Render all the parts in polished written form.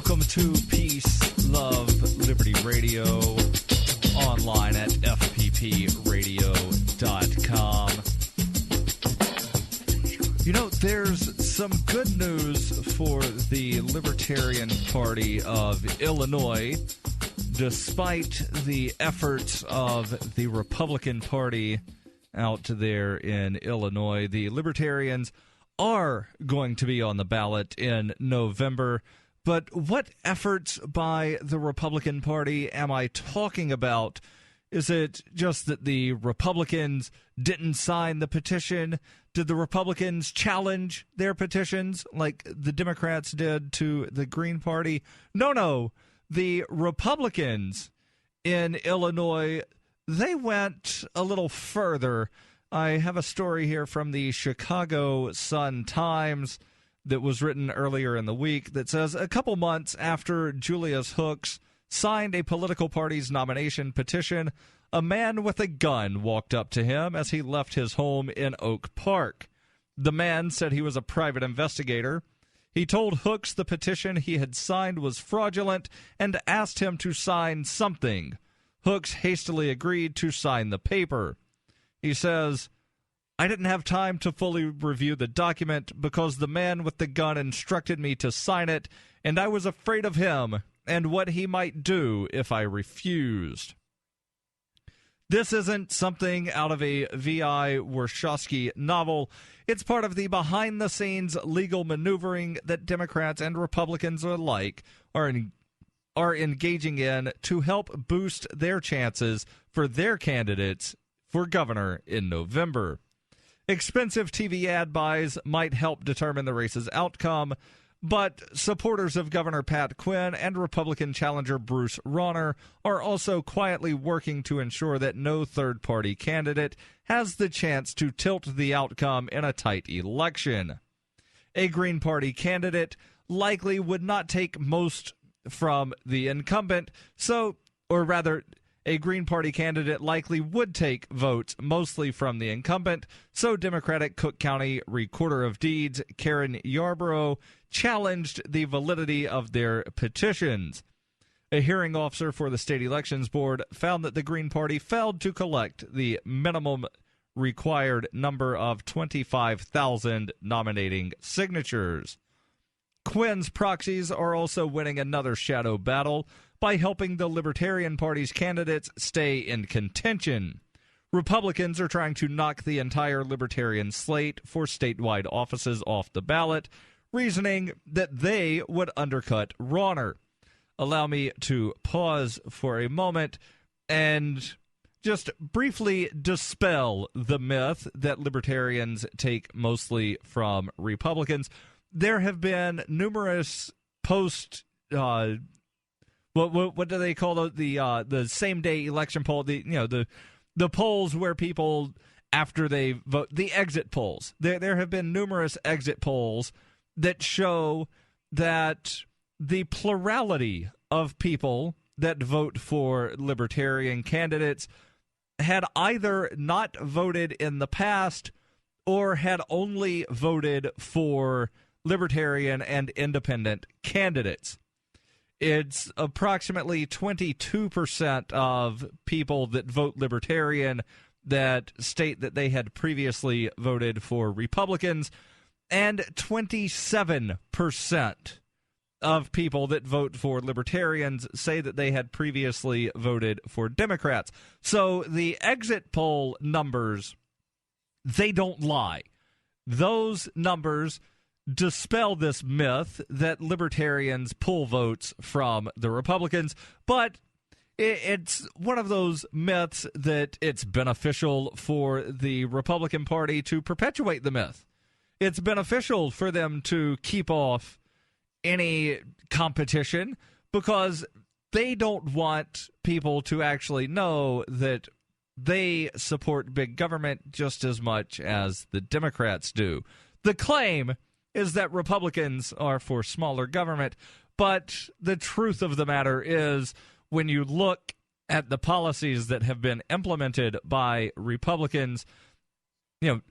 Welcome to Peace, Love, Liberty Radio, online at fppradio.com. You know, there's some good news for the Libertarian Party of Illinois. Despite the efforts of the Republican Party out there in Illinois, the Libertarians are going to be on the ballot in November. But what efforts by the Republican Party am I talking about? Is it just that the Republicans didn't sign the petition? Did the Republicans challenge their petitions like the Democrats did to the Green Party? No. The Republicans in Illinois, they went a little further. I have a story here from the Chicago Sun-Times that was written earlier in the week that says a couple months after Julius Hooks signed a political party's nomination petition, a man with a gun walked up to him as he left his home in Oak Park. The man said he was a private investigator. He told Hooks the petition he had signed was fraudulent and asked him to sign something. Hooks hastily agreed to sign the paper. He says, "I didn't have time to fully review the document because the man with the gun instructed me to sign it, and I was afraid of him and what he might do if I refused." This isn't something out of a V.I. Warshawski novel. It's part of the behind-the-scenes legal maneuvering that Democrats and Republicans alike are engaging in to help boost their chances for their candidates for governor in November. Expensive TV ad buys might help determine the race's outcome, but supporters of Governor Pat Quinn and Republican challenger Bruce Rauner are also quietly working to ensure that no third-party candidate has the chance to tilt the outcome in a tight election. A Green Party candidate likely would not take most from the incumbent, a Green Party candidate likely would take votes mostly from the incumbent, so Democratic Cook County Recorder of Deeds Karen Yarborough challenged the validity of their petitions. A hearing officer for the state elections board found that the Green Party failed to collect the minimum required number of 25,000 nominating signatures. Quinn's proxies are also winning another shadow battle by helping the Libertarian Party's candidates stay in contention. Republicans are trying to knock the entire Libertarian slate for statewide offices off the ballot, reasoning that they would undercut Rauner. Allow me to pause for a moment and just briefly dispel the myth that Libertarians take mostly from Republicans. There have been numerous what do they call the same day election poll? The polls where people after they vote, the exit polls. There have been numerous exit polls that show that the plurality of people that vote for Libertarian candidates had either not voted in the past or had only voted for Libertarian and independent candidates. It's approximately 22% of people that vote Libertarian that state that they had previously voted for Republicans, and 27% of people that vote for Libertarians say that they had previously voted for Democrats. So the exit poll numbers, they don't lie. Those numbers dispel this myth that Libertarians pull votes from the Republicans, but it's one of those myths that it's beneficial for the Republican Party to perpetuate the myth. It's beneficial for them to keep off any competition because they don't want people to actually know that they support big government just as much as the Democrats do. The claim is that Republicans are for smaller government, but the truth of the matter is when you look at the policies that have been implemented by Republicans,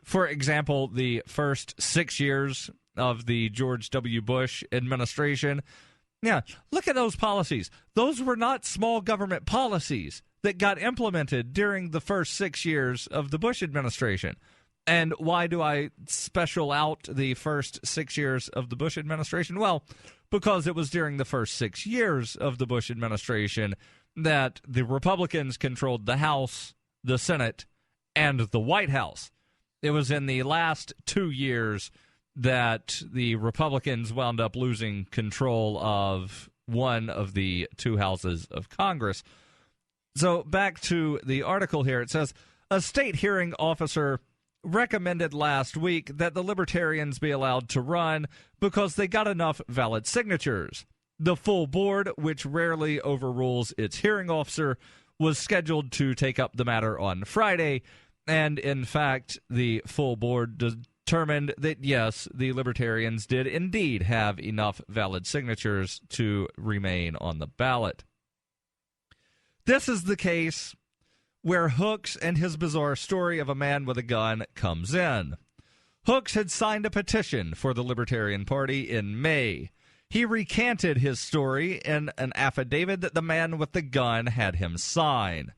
for example, the first 6 years of the George W. Bush administration, Yeah, look at those policies. Those were not small government policies that got implemented during the first 6 years of the Bush administration. And why do I special out the first 6 years of the Bush administration? Well, because it was during the first 6 years of the Bush administration that the Republicans controlled the House, the Senate, and the White House. It was in the last 2 years that the Republicans wound up losing control of one of the two houses of Congress. So back to the article here. It says, a state hearing officer recommended last week that the Libertarians be allowed to run because they got enough valid signatures. The full board, which rarely overrules its hearing officer, was scheduled to take up the matter on Friday, and in fact, the full board determined that, yes, the Libertarians did indeed have enough valid signatures to remain on the ballot. This is the case where Hooks and his bizarre story of a man with a gun comes in. Hooks had signed a petition for the Libertarian Party in May. He recanted his story in an affidavit that the man with the gun had him sign.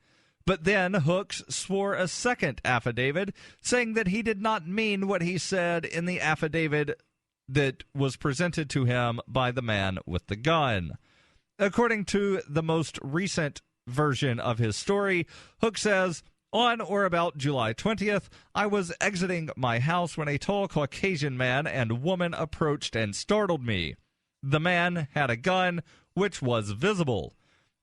But then Hooks swore a second affidavit saying that he did not mean what he said in the affidavit that was presented to him by the man with the gun. According to the most recent version of his story, Hooks says, on or about July 20th, I was exiting my house when a tall Caucasian man and woman approached and startled me. The man had a gun, which was visible.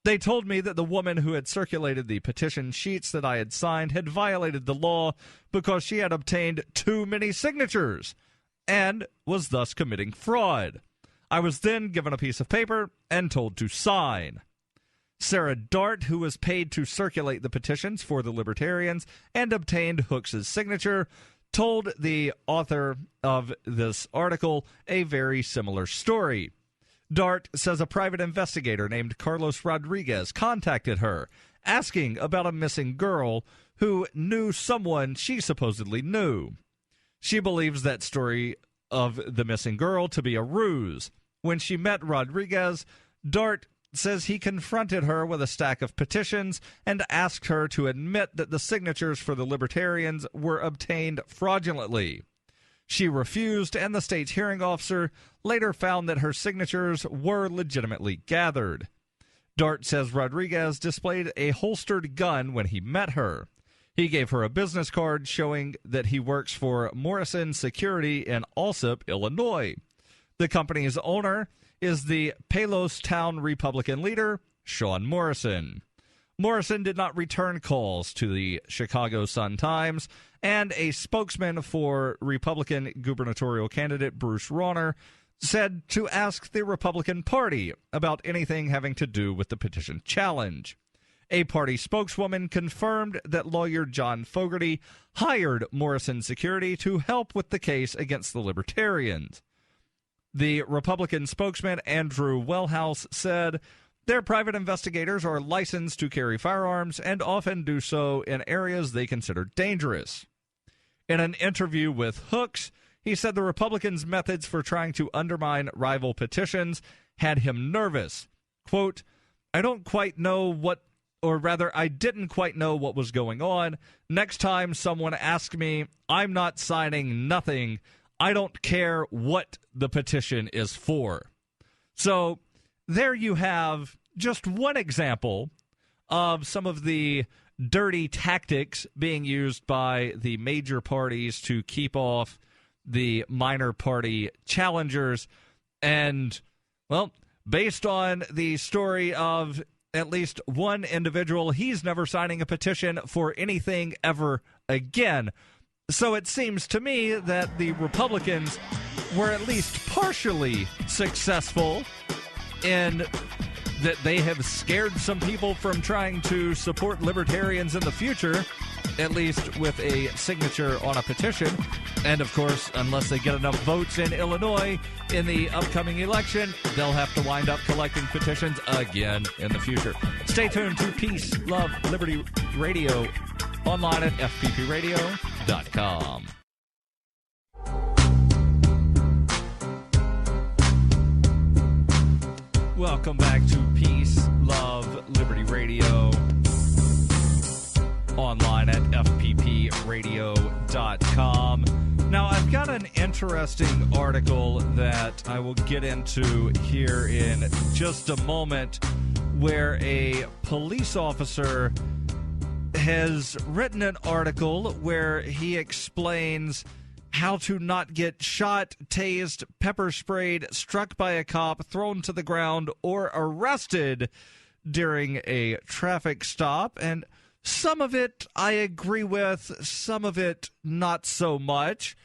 They told me that the woman who had circulated the petition sheets that I had signed had violated the law because she had obtained too many signatures and was thus committing fraud. I was then given a piece of paper and told to sign. Sarah Dart, who was paid to circulate the petitions for the Libertarians and obtained Hooks' signature, told the author of this article a very similar story. Dart says a private investigator named Carlos Rodriguez contacted her, asking about a missing girl who knew someone she supposedly knew. She believes that story of the missing girl to be a ruse. When she met Rodriguez, Dart says he confronted her with a stack of petitions and asked her to admit that the signatures for the Libertarians were obtained fraudulently. She refused, and the state's hearing officer later found that her signatures were legitimately gathered. Dart says Rodriguez displayed a holstered gun when he met her. He gave her a business card showing that he works for Morrison Security in Alsip, Illinois. The company's owner is the Palos Town Republican leader, Sean Morrison. Morrison did not return calls to the Chicago Sun-Times, and a spokesman for Republican gubernatorial candidate Bruce Rauner said to ask the Republican Party about anything having to do with the petition challenge. A party spokeswoman confirmed that lawyer John Fogerty hired Morrison Security to help with the case against the Libertarians. The Republican spokesman, Andrew Wellhouse, said their private investigators are licensed to carry firearms and often do so in areas they consider dangerous. In an interview with Hooks, he said the Republicans' methods for trying to undermine rival petitions had him nervous. Quote, I didn't quite know what was going on. Next time someone asks me, I'm not signing nothing. I don't care what the petition is for. So there you have just one example of some of the dirty tactics being used by the major parties to keep off the minor party challengers. And, well, based on the story of at least one individual, he's never signing a petition for anything ever again. So it seems to me that the Republicans were at least partially successful in that they have scared some people from trying to support libertarians in the future, at least with a signature on a petition. And, of course, unless they get enough votes in Illinois in the upcoming election, they'll have to wind up collecting petitions again in the future. Stay tuned to Peace, Love, Liberty Radio online at fppradio.com. Welcome back to Peace, Love, Liberty Radio. Online at FPPradio.com. Now, I've got an interesting article that I will get into here in just a moment, where a police officer has written an article where he explains how to not get shot, tased, pepper sprayed, struck by a cop, thrown to the ground, or arrested during a traffic stop. And some of it I agree with, some of it not so much.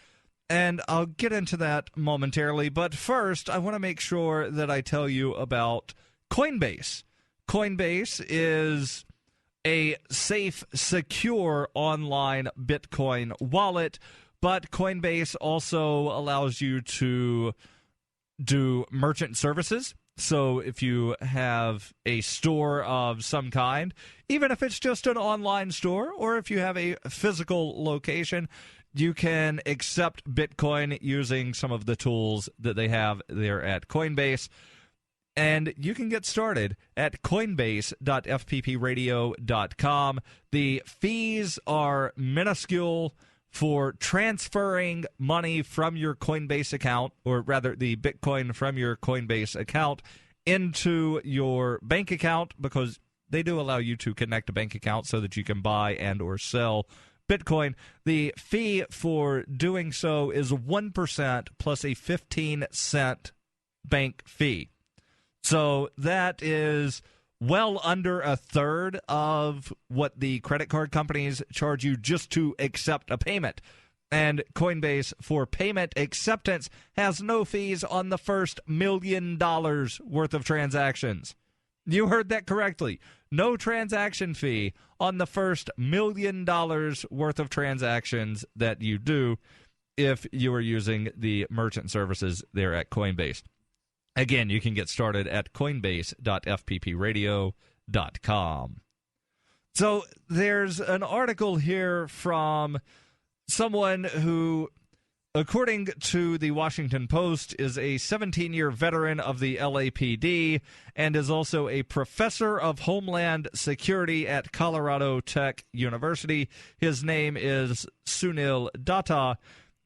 And I'll get into that momentarily. But first, I want to make sure that I tell you about Coinbase. Coinbase is a safe, secure online Bitcoin wallet, but Coinbase also allows you to do merchant services. So if you have a store of some kind, even if it's just an online store, or if you have a physical location, you can accept Bitcoin using some of the tools that they have there at Coinbase. And you can get started at coinbase.fppradio.com. The fees are minuscule for transferring money from your Coinbase account, or rather the Bitcoin from your Coinbase account into your bank account, because they do allow you to connect a bank account so that you can buy and or sell Bitcoin. The fee for doing so is 1% plus a 15-cent bank fee. So that is well under a third of what the credit card companies charge you just to accept a payment. And Coinbase, for payment acceptance, has no fees on the first $1 million worth of transactions. You heard that correctly. No transaction fee on the first $1 million worth of transactions that you do if you are using the merchant services there at Coinbase. Again, you can get started at coinbase.fppradio.com. So there's an article here from someone who, according to the Washington Post, is a 17-year veteran of the LAPD and is also a professor of Homeland Security at Colorado Tech University. His name is Sunil Datta,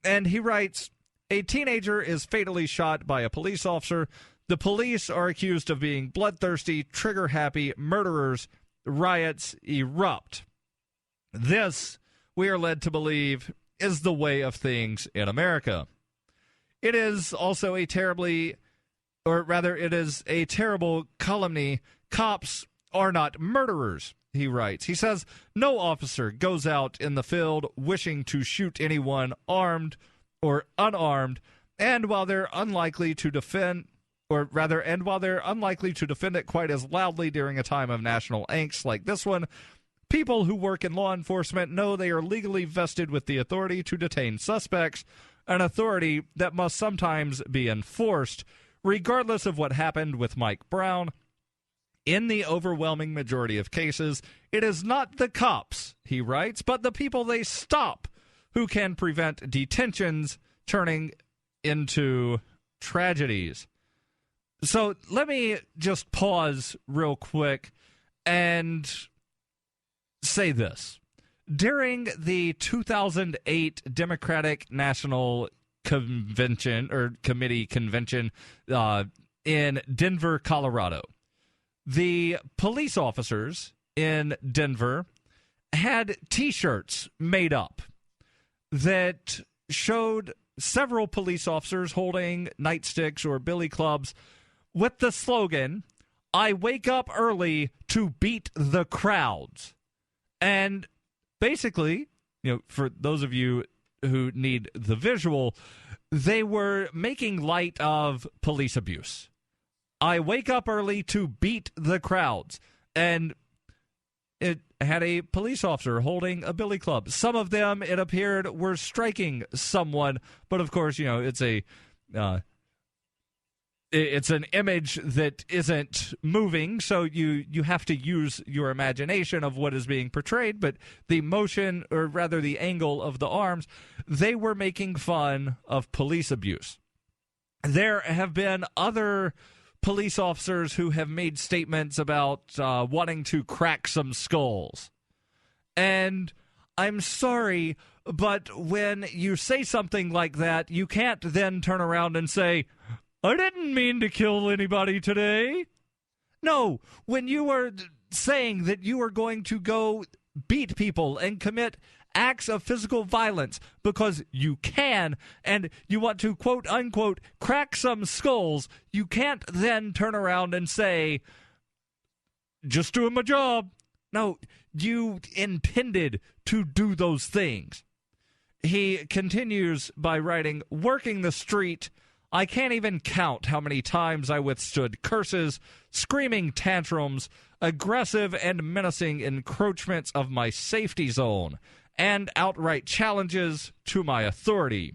and he writes, a teenager is fatally shot by a police officer. The police are accused of being bloodthirsty, trigger-happy murderers. Riots erupt. This, we are led to believe, is the way of things in America. It is also a terrible calumny. Cops are not murderers, he writes. He says, no officer goes out in the field wishing to shoot anyone armed or unarmed, and while they're unlikely to defend it quite as loudly during a time of national angst like this one, people who work in law enforcement know they are legally vested with the authority to detain suspects, an authority that must sometimes be enforced, regardless of what happened with Mike Brown. In the overwhelming majority of cases, it is not the cops, he writes, but the people they stop who can prevent detentions turning into tragedies. So let me just pause real quick and say this. During the 2008 Democratic National Convention in Denver, Colorado, the police officers in Denver had T-shirts made up that showed several police officers holding nightsticks or billy clubs with the slogan, I wake up early to beat the crowds. And basically, for those of you who need the visual, they were making light of police abuse. I wake up early to beat the crowds. And it had a police officer holding a billy club. Some of them, it appeared, were striking someone. But of course, it's an image that isn't moving, so you have to use your imagination of what is being portrayed. But the motion, or rather the angle of the arms, they were making fun of police abuse. There have been other police officers who have made statements about wanting to crack some skulls. And I'm sorry, but when you say something like that, you can't then turn around and say, I didn't mean to kill anybody today. No, when you are saying that you are going to go beat people and commit acts of physical violence because you can, and you want to, quote unquote, crack some skulls, you can't then turn around and say, just doing my job. No, you intended to do those things. He continues by writing, working the street, I can't even count how many times I withstood curses, screaming tantrums, aggressive and menacing encroachments of my safety zone, and outright challenges to my authority.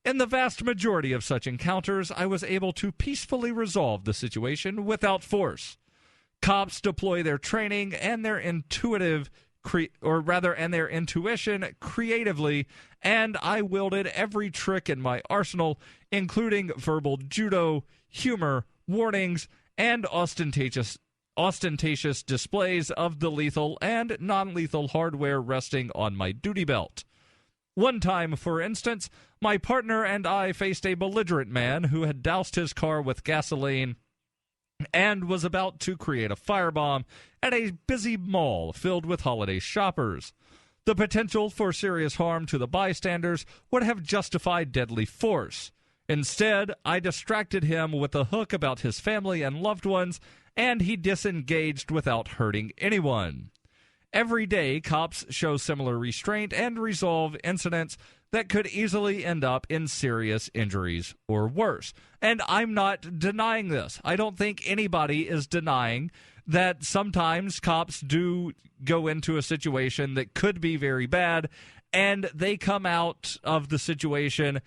In the vast majority of such encounters, I was able to peacefully resolve the situation without force. Cops deploy their training and their intuition creatively, and I wielded every trick in my arsenal, including verbal judo, humor, warnings, and ostentatious displays of the lethal and non-lethal hardware resting on my duty belt. One time, for instance, my partner and I faced a belligerent man who had doused his car with gasoline and was about to create a firebomb at a busy mall filled with holiday shoppers. The potential for serious harm to the bystanders would have justified deadly force. Instead, I distracted him with a hook about his family and loved ones, and he disengaged without hurting anyone. Every day, cops show similar restraint and resolve incidents that could easily end up in serious injuries or worse. And I'm not denying this. I don't think anybody is denying that sometimes cops do go into a situation that could be very bad, and they come out of the situation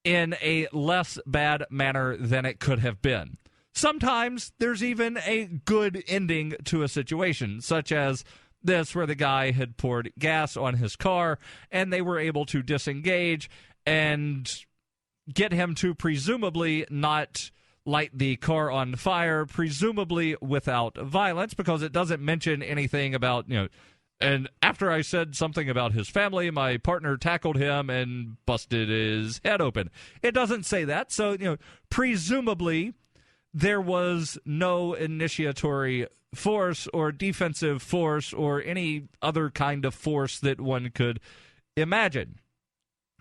in a less bad manner than it could have been. Sometimes there's even a good ending to a situation, such as this, where the guy had poured gas on his car and they were able to disengage and get him to presumably not light the car on fire, presumably without violence, because it doesn't mention anything about, and after I said something about his family, my partner tackled him and busted his head open. It doesn't say that. So, presumably there was no initiatory force or defensive force or any other kind of force that one could imagine.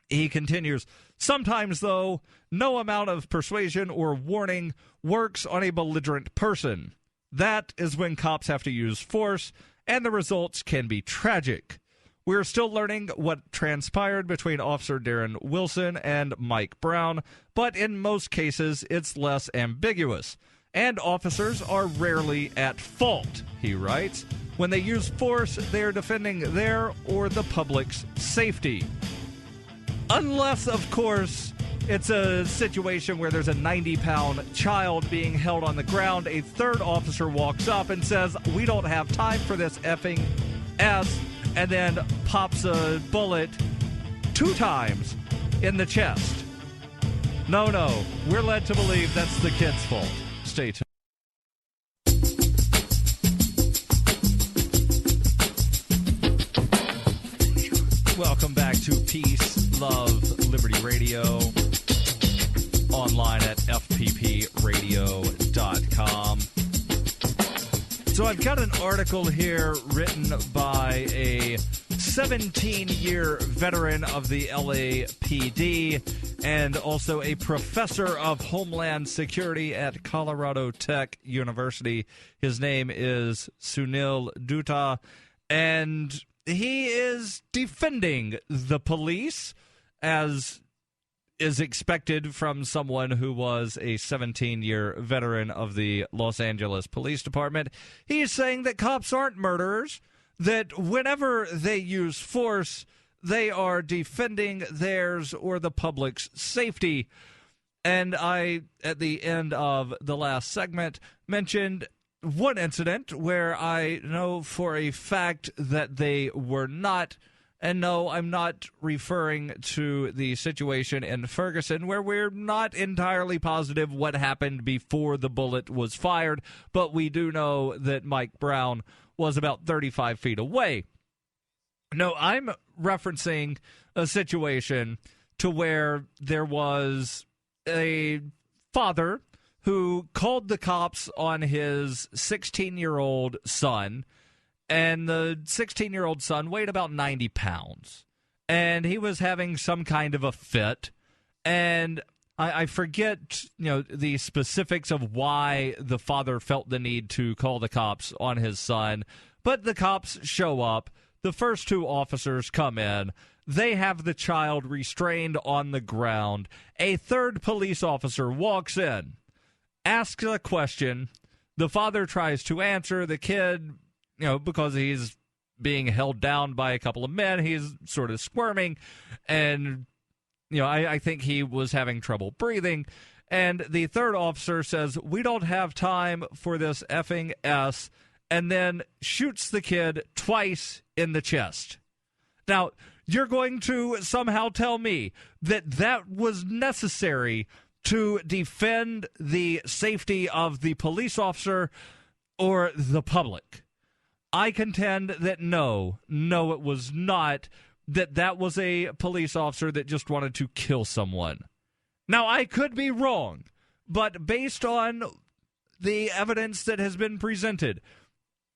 He continues, sometimes, though, no amount of persuasion or warning works on a belligerent person. That is when cops have to use force, and the results can be tragic. We're still learning what transpired between Officer Darren Wilson and Mike Brown, but in most cases, it's less ambiguous. And officers are rarely at fault, he writes. When they use force, they are defending their or the public's safety. Unless, of course, it's a situation where there's a 90-pound child being held on the ground. A third officer walks up and says, we don't have time for this effing S, and then pops a bullet 2 times in the chest. No, we're led to believe that's the kid's fault. Stay tuned. Welcome back to Peace, Love, Liberty Radio, online at fppradio.com. So I've got an article here written by a 17-year veteran of the LAPD and also a professor of Homeland Security at Colorado Tech University. His name is Sunil Dutta, and he is defending the police, as is expected from someone who was a 17-year veteran of the Los Angeles Police Department. He's saying that cops aren't murderers, that whenever they use force, they are defending theirs or the public's safety. And I, at the end of the last segment, mentioned one incident where I know for a fact that they were not And no, I'm not referring to the situation in Ferguson where we're not entirely positive what happened before the bullet was fired, but we do know that Mike Brown was about 35 feet away. No, I'm referencing a situation to where there was a father who called the cops on his 16-year-old son, and the 16-year-old son weighed about 90 pounds, and he was having some kind of a fit, and I forget, the specifics of why the father felt the need to call the cops on his son, but the cops show up. The first two officers come in. They have the child restrained on the ground. A third police officer walks in, asks a question. The father tries to answer. The kid, because he's being held down by a couple of men, he's sort of squirming. And, I think he was having trouble breathing. And the third officer says, "We don't have time for this effing S," and then shoots the kid twice in the chest. Now, you're going to somehow tell me that that was necessary to defend the safety of the police officer or the public? I contend that no, it was not, that was a police officer that just wanted to kill someone. Now, I could be wrong, but based on the evidence that has been presented,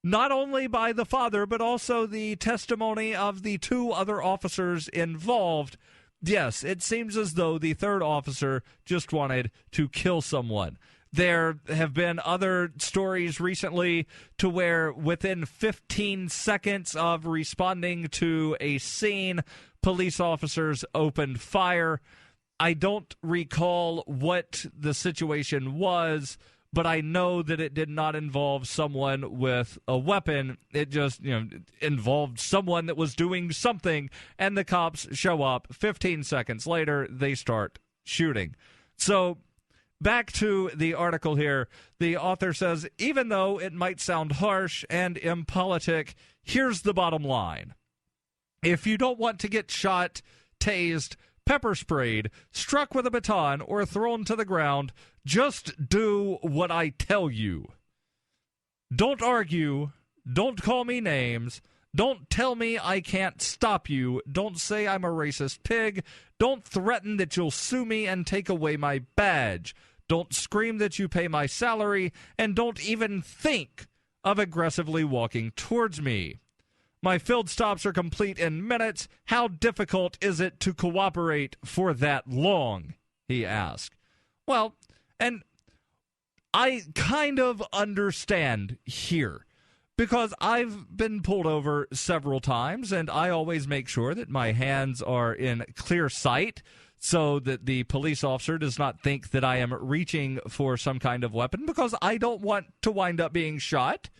not only by the father, but also the testimony of the two other officers involved, yes, it seems as though the third officer just wanted to kill someone. There have been other stories recently to where within 15 seconds of responding to a scene, police officers opened fire. I don't recall what the situation was, but I know that it did not involve someone with a weapon. It just, involved someone that was doing something, and the cops show up. 15 seconds later, they start shooting. So, back to the article here. The author says, even though it might sound harsh and impolitic, here's the bottom line. If you don't want to get shot, tased, pepper sprayed, struck with a baton, or thrown to the ground, just do what I tell you. Don't argue. Don't call me names. Don't tell me I can't stop you. Don't say I'm a racist pig. Don't threaten that you'll sue me and take away my badge. Don't scream that you pay my salary, and don't even think of aggressively walking towards me. My field stops are complete in minutes. How difficult is it to cooperate for that long? He asked. Well, and I kind of understand here, because I've been pulled over several times, and I always make sure that my hands are in clear sight so that the police officer does not think that I am reaching for some kind of weapon, because I don't want to wind up being shot.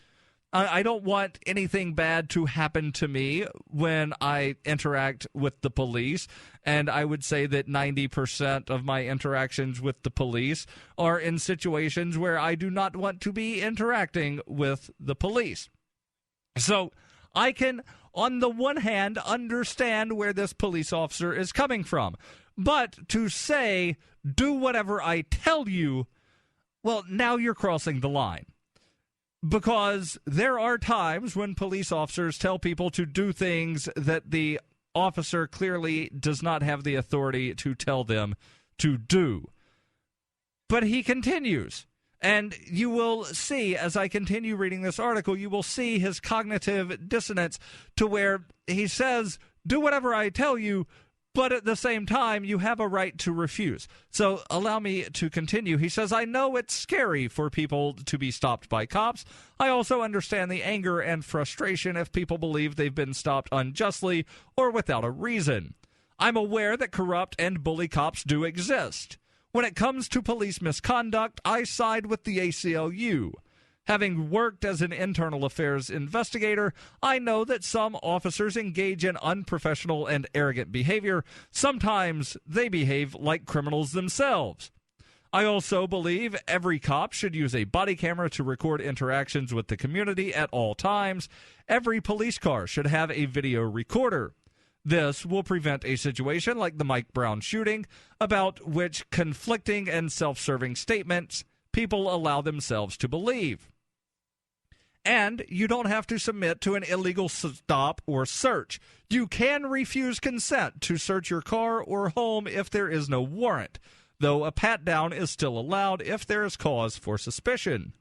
I don't want anything bad to happen to me when I interact with the police, and I would say that 90% of my interactions with the police are in situations where I do not want to be interacting with the police. So I can, on the one hand, understand where this police officer is coming from, but to say, do whatever I tell you, well, now you're crossing the line. Because there are times when police officers tell people to do things that the officer clearly does not have the authority to tell them to do. But he continues. And you will see, as I continue reading this article, you will see his cognitive dissonance to where he says, do whatever I tell you, but at the same time, you have a right to refuse. So allow me to continue. He says, I know it's scary for people to be stopped by cops. I also understand the anger and frustration if people believe they've been stopped unjustly or without a reason. I'm aware that corrupt and bully cops do exist. When it comes to police misconduct, I side with the ACLU. Having worked as an internal affairs investigator, I know that some officers engage in unprofessional and arrogant behavior. Sometimes they behave like criminals themselves. I also believe every cop should use a body camera to record interactions with the community at all times. Every police car should have a video recorder. This will prevent a situation like the Mike Brown shooting, about which conflicting and self-serving statements people allow themselves to believe. And you don't have to submit to an illegal stop or search. You can refuse consent to search your car or home if there is no warrant, though a pat-down is still allowed if there is cause for suspicion.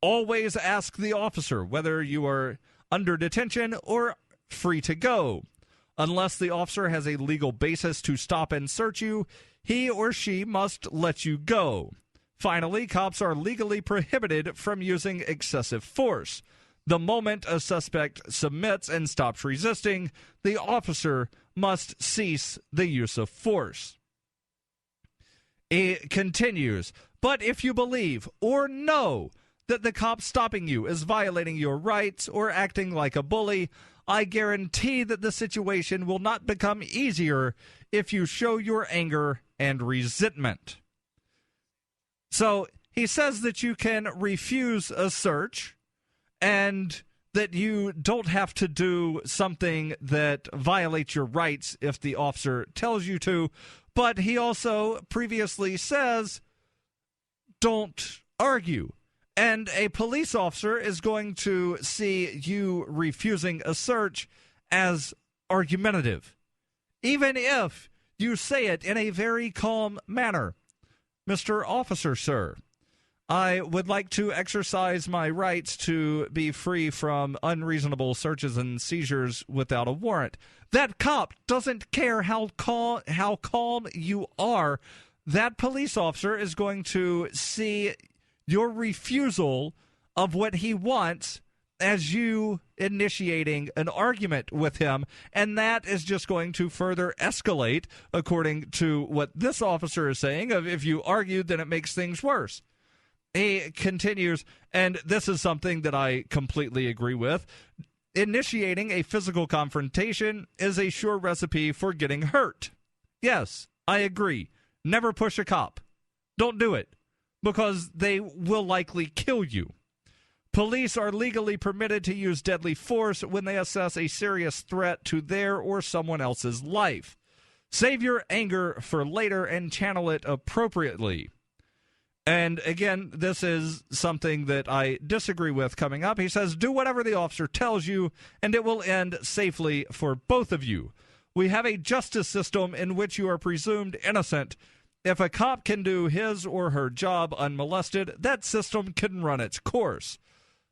Always ask the officer whether you are under detention or free to go. Unless the officer has a legal basis to stop and search you, he or she must let you go. Finally, cops are legally prohibited from using excessive force. The moment a suspect submits and stops resisting, the officer must cease the use of force. It continues, but if you believe or know that the cop stopping you is violating your rights or acting like a bully, I guarantee that the situation will not become easier if you show your anger and resentment. So he says that you can refuse a search and that you don't have to do something that violates your rights if the officer tells you to. But he also previously says, don't argue. And a police officer is going to see you refusing a search as argumentative, even if you say it in a very calm manner. Mr. Officer, sir, I would like to exercise my rights to be free from unreasonable searches and seizures without a warrant. That cop doesn't care how calm you are. That police officer is going to see your refusal of what he wants as you initiating an argument with him, and that is just going to further escalate, according to what this officer is saying, of if you argue, then it makes things worse. He continues, and this is something that I completely agree with. Initiating a physical confrontation is a sure recipe for getting hurt. Yes, I agree. Never push a cop. Don't do it, because they will likely kill you. Police are legally permitted to use deadly force when they assess a serious threat to their or someone else's life. Save your anger for later and channel it appropriately. And again, this is something that I disagree with coming up. He says, do whatever the officer tells you, and it will end safely for both of you. We have a justice system in which you are presumed innocent. If a cop can do his or her job unmolested, that system can run its course.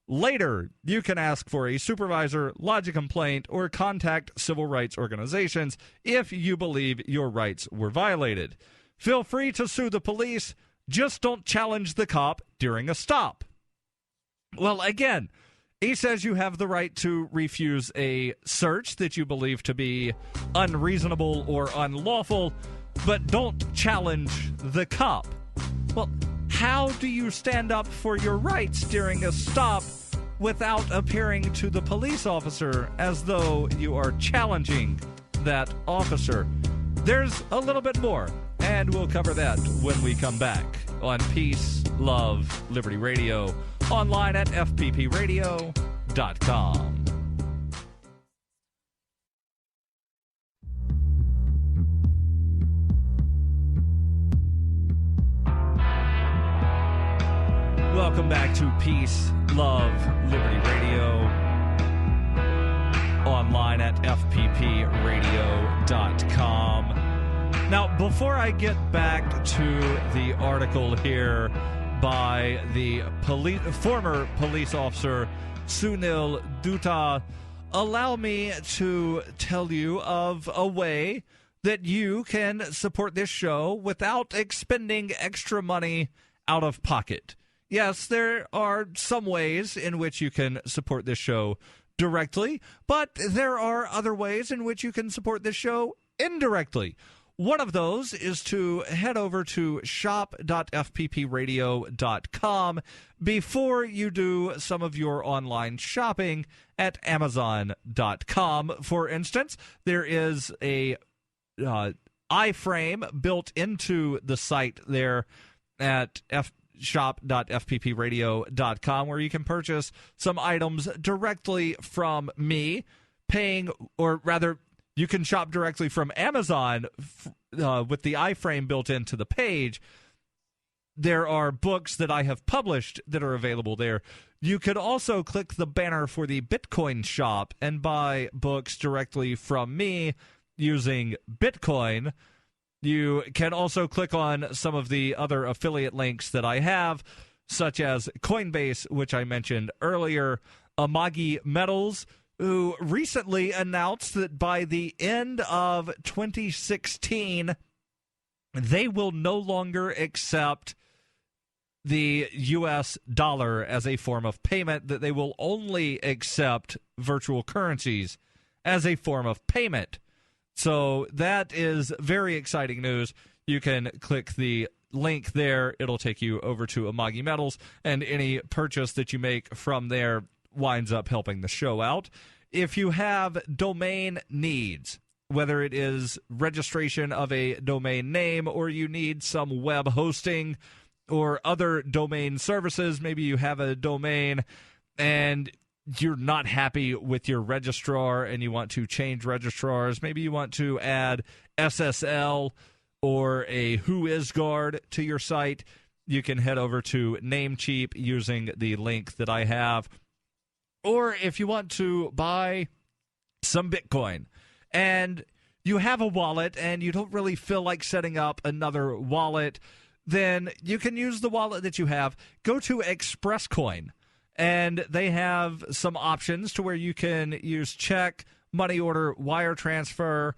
Later, you can ask for a supervisor, lodge a complaint, or contact civil rights organizations if you believe your rights were violated. Feel free to sue the police. Just don't challenge the cop during a stop. Well, again, he says you have the right to refuse a search that you believe to be unreasonable or unlawful, but don't challenge the cop. Well, how do you stand up for your rights during a stop without appearing to the police officer as though you are challenging that officer? There's a little bit more, and we'll cover that when we come back on Peace, Love, Liberty Radio, online at fppradio.com. Welcome back to Peace, Love, Liberty Radio, online at fppradio.com. Now, before I get back to the article here by the former police officer Sunil Dutta, allow me to tell you of a way that you can support this show without expending extra money out of pocket. Yes, there are some ways in which you can support this show directly, but there are other ways in which you can support this show indirectly. One of those is to head over to shop.fppradio.com before you do some of your online shopping at Amazon.com. For instance, there is a iframe built into the site there at shop.fppradio.com, where you can purchase some items directly from me, paying, or rather, You can shop directly from Amazon with the iframe built into the page. There are books that I have published that are available there. You could also click the banner for the Bitcoin shop and buy books directly from me using Bitcoin. You can also click on some of the other affiliate links that I have, such as Coinbase, which I mentioned earlier, Amagi Metals, who recently announced that by the end of 2016, they will no longer accept the U.S. dollar as a form of payment, that they will only accept virtual currencies as a form of payment. So that is very exciting news. You can click the link there. It'll take you over to Amagi Metals, and any purchase that you make from there winds up helping the show out. If you have domain needs, whether it is registration of a domain name or you need some web hosting or other domain services, maybe you have a domain and you're not happy with your registrar and you want to change registrars, maybe you want to add SSL or a WhoIsGuard to your site, you can head over to Namecheap using the link that I have. Or if you want to buy some Bitcoin and you have a wallet and you don't really feel like setting up another wallet, then you can use the wallet that you have. Go to ExpressCoin, and they have some options to where you can use check, money order, wire transfer,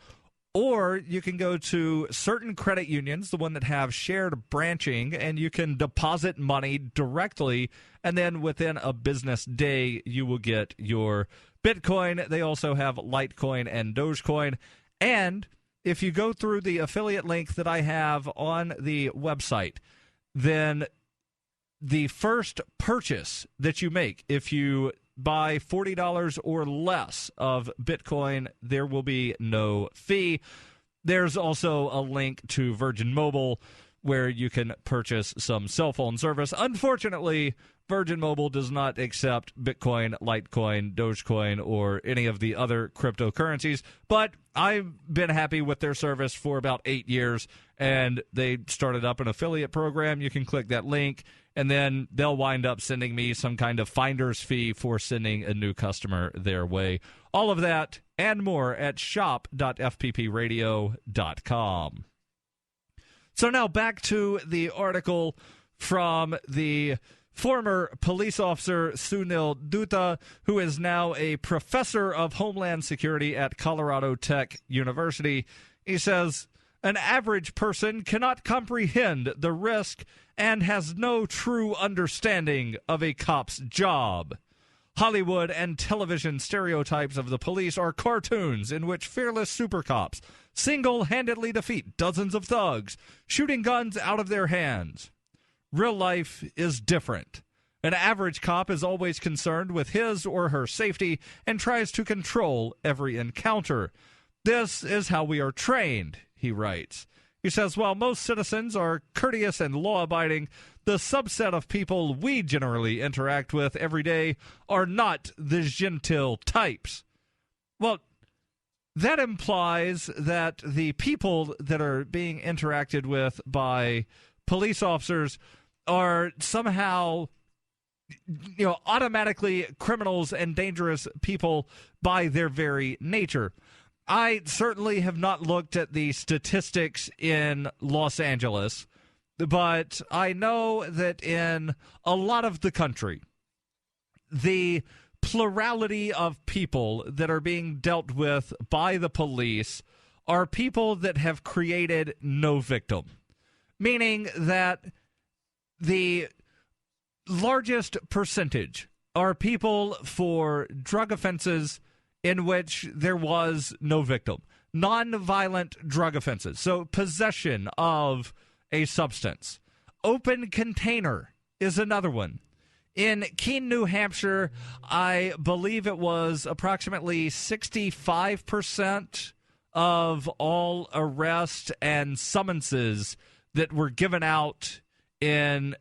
or you can go to certain credit unions, the one that have shared branching, and you can deposit money directly, and then within a business day, you will get your Bitcoin. They also have Litecoin and Dogecoin. And if you go through the affiliate link that I have on the website, then the first purchase that you make, if you buy $40 or less of Bitcoin, there will be no fee. There's also a link to Virgin Mobile where you can purchase some cell phone service. Unfortunately, Virgin Mobile does not accept Bitcoin, Litecoin, Dogecoin, or any of the other cryptocurrencies, but I've been happy with their service for about 8 years, and they started up an affiliate program. You can click that link, and then they'll wind up sending me some kind of finder's fee for sending a new customer their way. All of that and more at shop.fppradio.com. So now back to the article from the former police officer Sunil Dutta, who is now a professor of Homeland Security at Colorado Tech University. He says, an average person cannot comprehend the risk and has no true understanding of a cop's job. Hollywood and television stereotypes of the police are cartoons in which fearless super cops single-handedly defeat dozens of thugs, shooting guns out of their hands. Real life is different. An average cop is always concerned with his or her safety and tries to control every encounter. This is how we are trained, he writes. He says, while most citizens are courteous and law-abiding, the subset of people we generally interact with every day are not the gentile types. Well, that implies that the people that are being interacted with by police officers are somehow, automatically criminals and dangerous people by their very nature. I certainly have not looked at the statistics in Los Angeles, but I know that in a lot of the country, the plurality of people that are being dealt with by the police are people that have created no victim, meaning that the largest percentage are people for drug offenses in which there was no victim, non-violent drug offenses, so possession of a substance. Open container is another one. In Keene, New Hampshire, I believe it was approximately 65% of all arrests and summonses that were given out in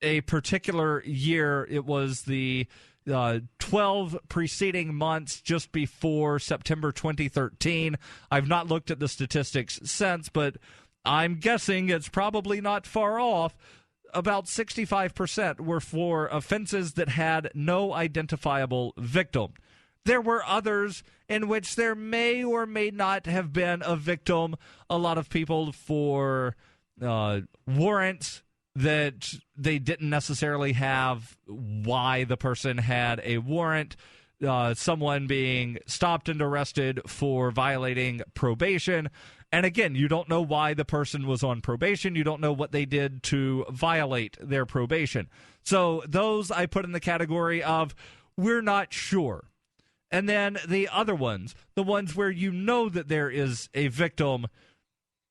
a particular year. It was the 12 preceding months just before September 2013. I've not looked at the statistics since, but I'm guessing it's probably not far off. About 65% were for offenses that had no identifiable victim. There were others in which there may or may not have been a victim. A lot of people for warrants that they didn't necessarily have why the person had a warrant. Someone being stopped and arrested for violating probation. And again, you don't know why the person was on probation. You don't know what they did to violate their probation. So those I put in the category of we're not sure. And then the other ones, the ones where you know that there is a victim,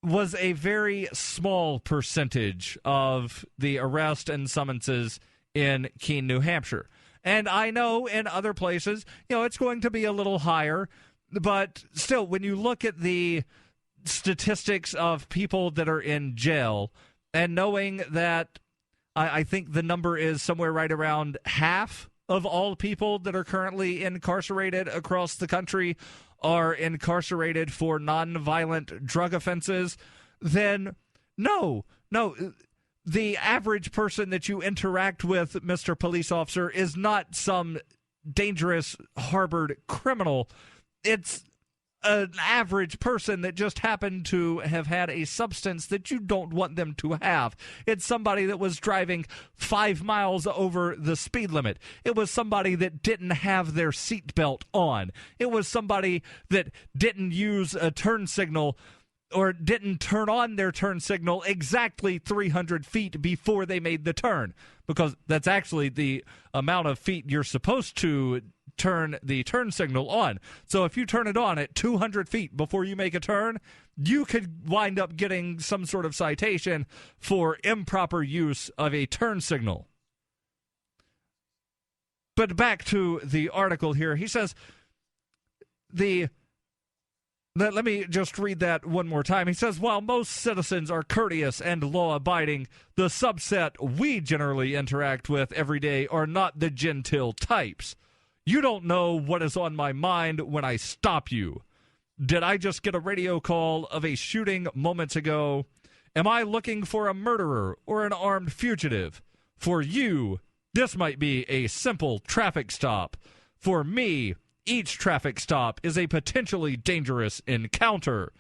was a very small percentage of the arrest and summonses in Keene, New Hampshire. And I know in other places, it's going to be a little higher. But still, when you look at the statistics of people that are in jail and knowing that I think the number is somewhere right around half of all people that are currently incarcerated across the country are incarcerated for nonviolent drug offenses, then no, the average person that you interact with, Mr. Police Officer, is not some dangerous harbored criminal. It's an average person that just happened to have had a substance that you don't want them to have. It's somebody that was driving 5 miles over the speed limit. It was somebody that didn't have their seatbelt on. It was somebody that didn't use a turn signal or didn't turn on their turn signal exactly 300 feet before they made the turn, because that's actually the amount of feet you're supposed to turn the turn signal on. So if you turn it on at 200 feet before you make a turn, you could wind up getting some sort of citation for improper use of a turn signal. But back to the article here. He says let me just read that one more time. He says, while most citizens are courteous and law-abiding, the subset we generally interact with every day are not the genteel types. You don't know what is on my mind when I stop you. Did I just get a radio call of a shooting moments ago? Am I looking for a murderer or an armed fugitive? For you, this might be a simple traffic stop. For me, each traffic stop is a potentially dangerous encounter.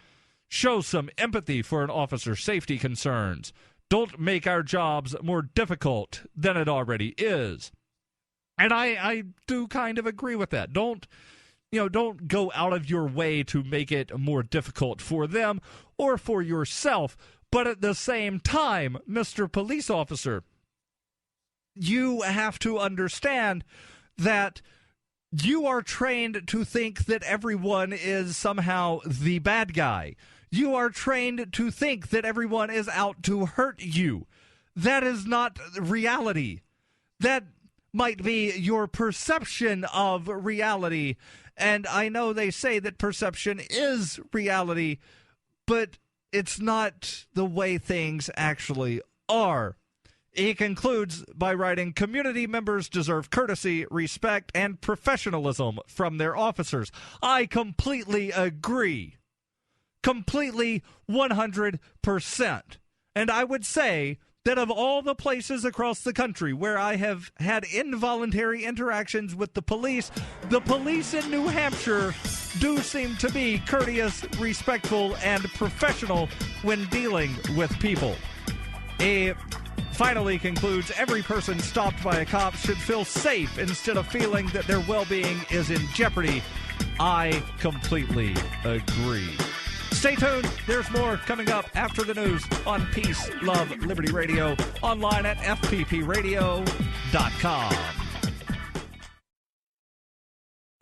Show some empathy for an officer's safety concerns. Don't make our jobs more difficult than it already is. And I do kind of agree with that. Don't go out of your way to make it more difficult for them or for yourself. But at the same time, Mr. Police Officer, you have to understand that you are trained to think that everyone is somehow the bad guy. You are trained to think that everyone is out to hurt you. That is not reality. That might be your perception of reality. And I know they say that perception is reality, but it's not the way things actually are. He concludes by writing, community members deserve courtesy, respect, and professionalism from their officers. I completely agree. Completely 100%. And I would say that of all the places across the country where I have had involuntary interactions with the police in New Hampshire do seem to be courteous, respectful, and professional when dealing with people. He finally concludes, every person stopped by a cop should feel safe instead of feeling that their well-being is in jeopardy. I completely agree. Stay tuned. There's more coming up after the news on Peace, Love, Liberty Radio, online at FPPRadio.com.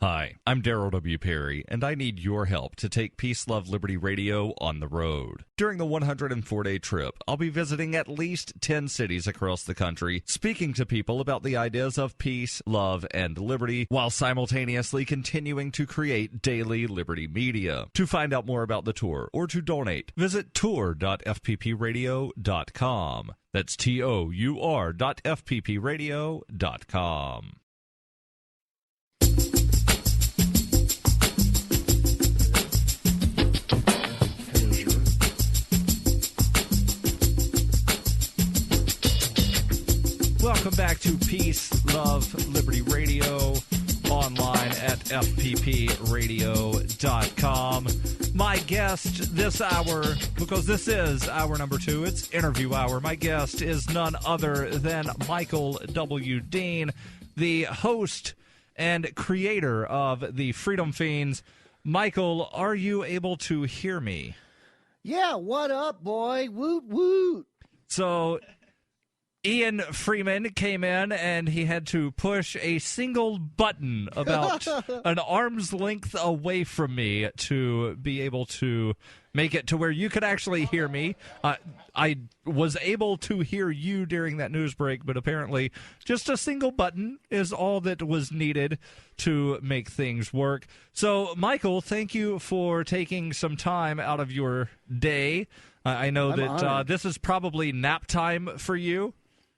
Hi, I'm Darryl W. Perry, and I need your help to take Peace, Love, Liberty Radio on the road. During the 104-day trip, I'll be visiting at least 10 cities across the country, speaking to people about the ideas of peace, love, and liberty, while simultaneously continuing to create daily liberty media. To find out more about the tour or to donate, visit tour.fppradio.com. That's TOUR.fppradio.com. welcome back to Peace, Love, Liberty Radio, online at fppradio.com. My guest this hour, because this is hour number 2, it's interview hour. My guest is none other than Michael W. Dean, the host and creator of the Freedom Feens. Michael, are you able to hear me? Yeah, what up, boy? Woot, woot. So Ian Freeman came in, and he had to push a single button about an arm's length away from me to be able to make it to where you could actually hear me. I was able to hear you during that news break, but apparently just a single button is all that was needed to make things work. So, Michael, thank you for taking some time out of your day. I know that this is probably nap time for you.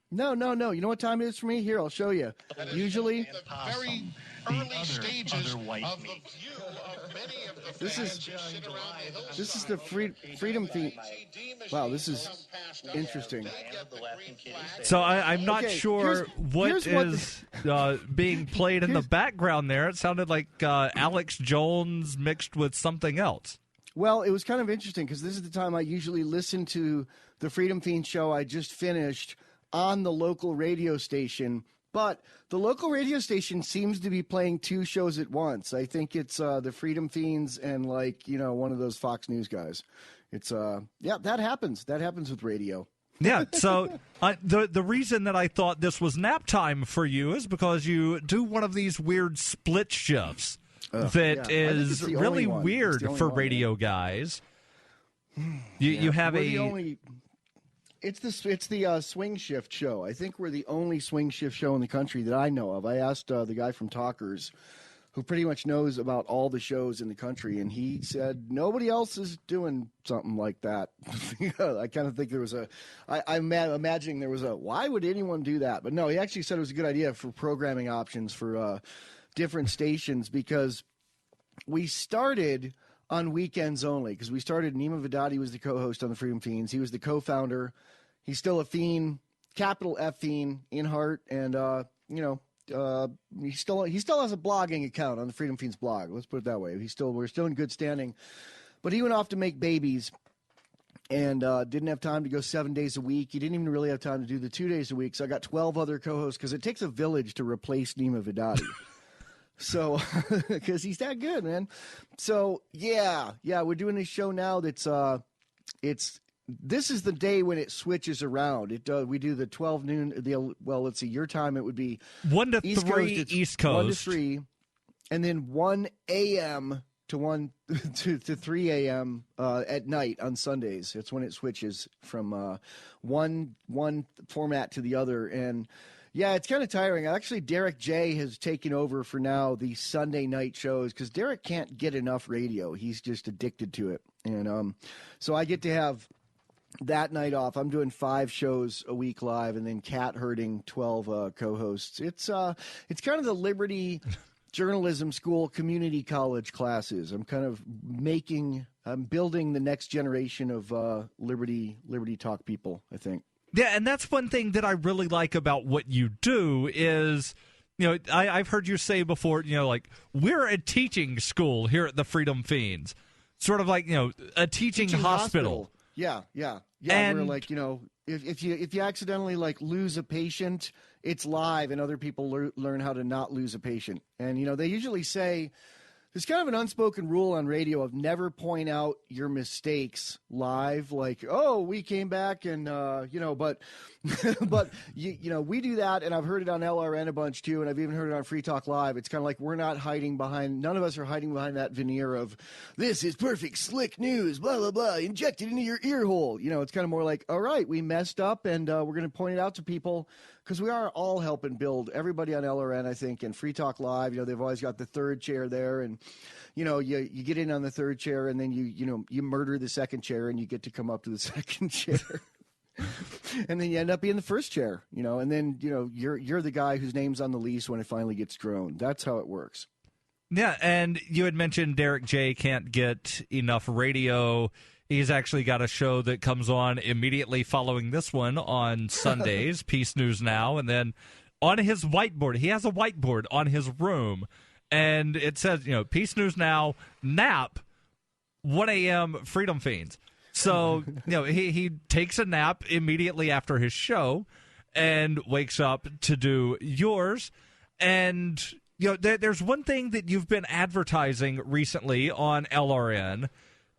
No. You know what time it is for me? Here, I'll show you. Usually, the very early stages of the view of many of the this is the Freedom Feens. Wow, this is interesting. So I'm not sure what is being played in the background there. It sounded like Alex Jones mixed with something else. Well, it was kind of interesting because this is the time I usually listen to the Freedom Feens show I just finished on the local radio station, but the local radio station seems to be playing 2 shows at once. I think it's the Freedom Feens and one of those Fox News guys. It's that happens. That happens with radio. Yeah, so the reason that I thought this was nap time for you is because you do one of these weird split shifts that is really weird for radio guys. You have It's the swing shift show. I think we're the only swing shift show in the country that I know of. I asked the guy from Talkers, who pretty much knows about all the shows in the country, and he said nobody else is doing something like that. I kind of think there was I'm imagining there was why would anyone do that? But no, he actually said it was a good idea for programming options for different stations, because we started on weekends only, because we started. Nima Vedadi was the co-host on the Freedom Feens. He was the co-founder. He's still a Feen, capital F Feen in heart, and he still has a blogging account on the Freedom Feens blog. Let's put it that way. We're still in good standing, but he went off to make babies, and didn't have time to go 7 days a week. He didn't even really have time to do the 2 days a week. So I got 12 other co-hosts, because it takes a village to replace Nima Vedadi. So, because he's that good, man. So, yeah, we're doing this show now this is the day when it switches around. We do the 12 noon, let's see, your time, it would be 1 to 3 East Coast. 1 to 3, and then 1 a.m. to 1 to 3 a.m. At night on Sundays. It's when it switches from one format to the other, and yeah, it's kind of tiring. Actually, Derek J has taken over for now the Sunday night shows, because Derek can't get enough radio. He's just addicted to it. And so I get to have that night off. I'm doing 5 shows a week live, and then cat herding 12 co-hosts. It's kind of the Liberty Journalism School community college classes. I'm kind of building the next generation of Liberty Talk people, I think. Yeah, and that's one thing that I really like about what you do is, I've heard you say before, like, we're a teaching school here at the Freedom Feens. Sort of like, a teaching hospital. Yeah. And we're like, if you accidentally lose a patient, it's live, and other people learn how to not lose a patient. And, they usually say, there's kind of an unspoken rule on radio of never point out your mistakes live. Like, oh, we came back and, but we do that. And I've heard it on LRN a bunch too. And I've even heard it on Free Talk Live. It's kind of like, we're not hiding behind, none of us are hiding behind that veneer of this is perfect, slick news, blah, blah, blah, injected into your ear hole. It's kind of more like, all right, we messed up, and we're going to point it out to people, because we are all helping build everybody on LRN, I think, and Free Talk Live. They've always got the third chair there, and you get in on the third chair, and then you murder the second chair, and you get to come up to the second chair, and then you end up being the first chair, and then you're the guy whose name's on the lease when it finally gets grown. That's how it works. Yeah, and you had mentioned Derek J can't get enough radio. He's actually got a show that comes on immediately following this one on Sundays, Peace News Now, and then on his whiteboard, he has a whiteboard on his room, and it says, Peace News Now, nap, 1 a.m. Freedom Feens. So, he takes a nap immediately after his show and wakes up to do yours. And, there's one thing that you've been advertising recently on LRN,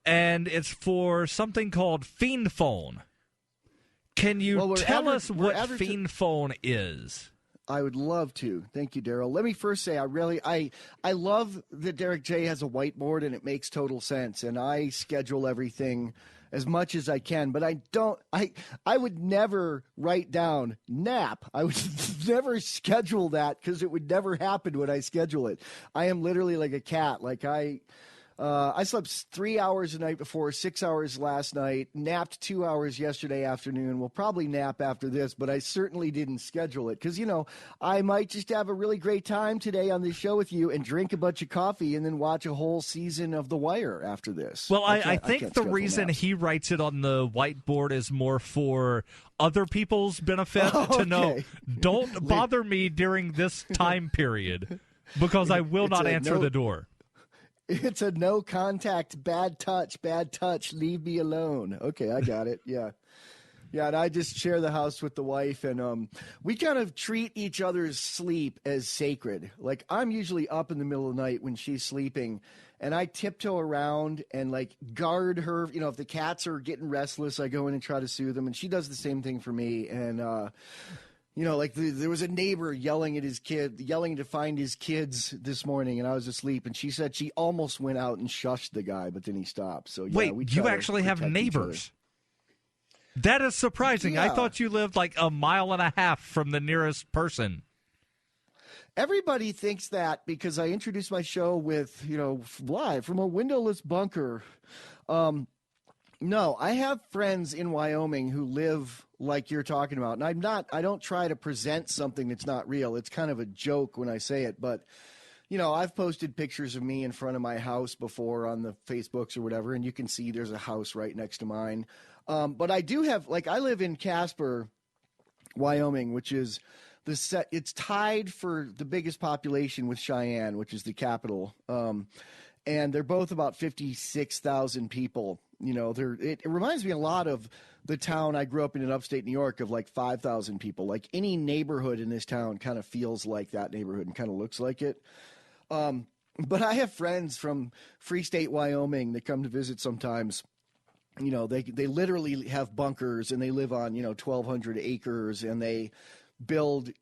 and it's for something called FeenPhone. Can you tell us what FeenPhone is? I would love to. Thank you, Darryl. Let me first say I love that Derek J has a whiteboard, and it makes total sense. And I schedule everything as much as I can, but I would never write down nap. I would never schedule that because it would never happen when I schedule it. I am literally like a cat. Like I slept 3 hours the night before, 6 hours last night, napped 2 hours yesterday afternoon. We'll probably nap after this, but I certainly didn't schedule it because, I might just have a really great time today on this show with you and drink a bunch of coffee and then watch a whole season of The Wire after this. Well, I think the reason he writes it on the whiteboard is more for other people's benefit to know, don't bother me during this time period because I will not answer the door. It's a no contact, bad touch, leave me alone. Okay, I got it. Yeah. Yeah, and I just share the house with the wife, and we kind of treat each other's sleep as sacred. Like, I'm usually up in the middle of the night when she's sleeping, and I tiptoe around and, guard her. If the cats are getting restless, I go in and try to soothe them, and she does the same thing for me. And, there was a neighbor yelling to find his kids this morning, and I was asleep, and she said she almost went out and shushed the guy, but then he stopped. So, wait, you actually have neighbors? That is surprising. Yeah. I thought you lived like a mile and a half from the nearest person. Everybody thinks that because I introduced my show with, live from a windowless bunker. No, I have friends in Wyoming who live like you're talking about. And I don't try to present something that's not real. It's kind of a joke when I say it. But, I've posted pictures of me in front of my house before on the Facebooks or whatever. And you can see there's a house right next to mine. But I do have, I live in Casper, Wyoming, which is it's tied for the biggest population with Cheyenne, which is the capital. And they're both about 56,000 people. It reminds me a lot of the town I grew up in upstate New York of 5,000 people. Like any neighborhood in this town kind of feels like that neighborhood and kind of looks like it. But I have friends from Free State, Wyoming that come to visit sometimes. They literally have bunkers and they live on, 1,200 acres and they build,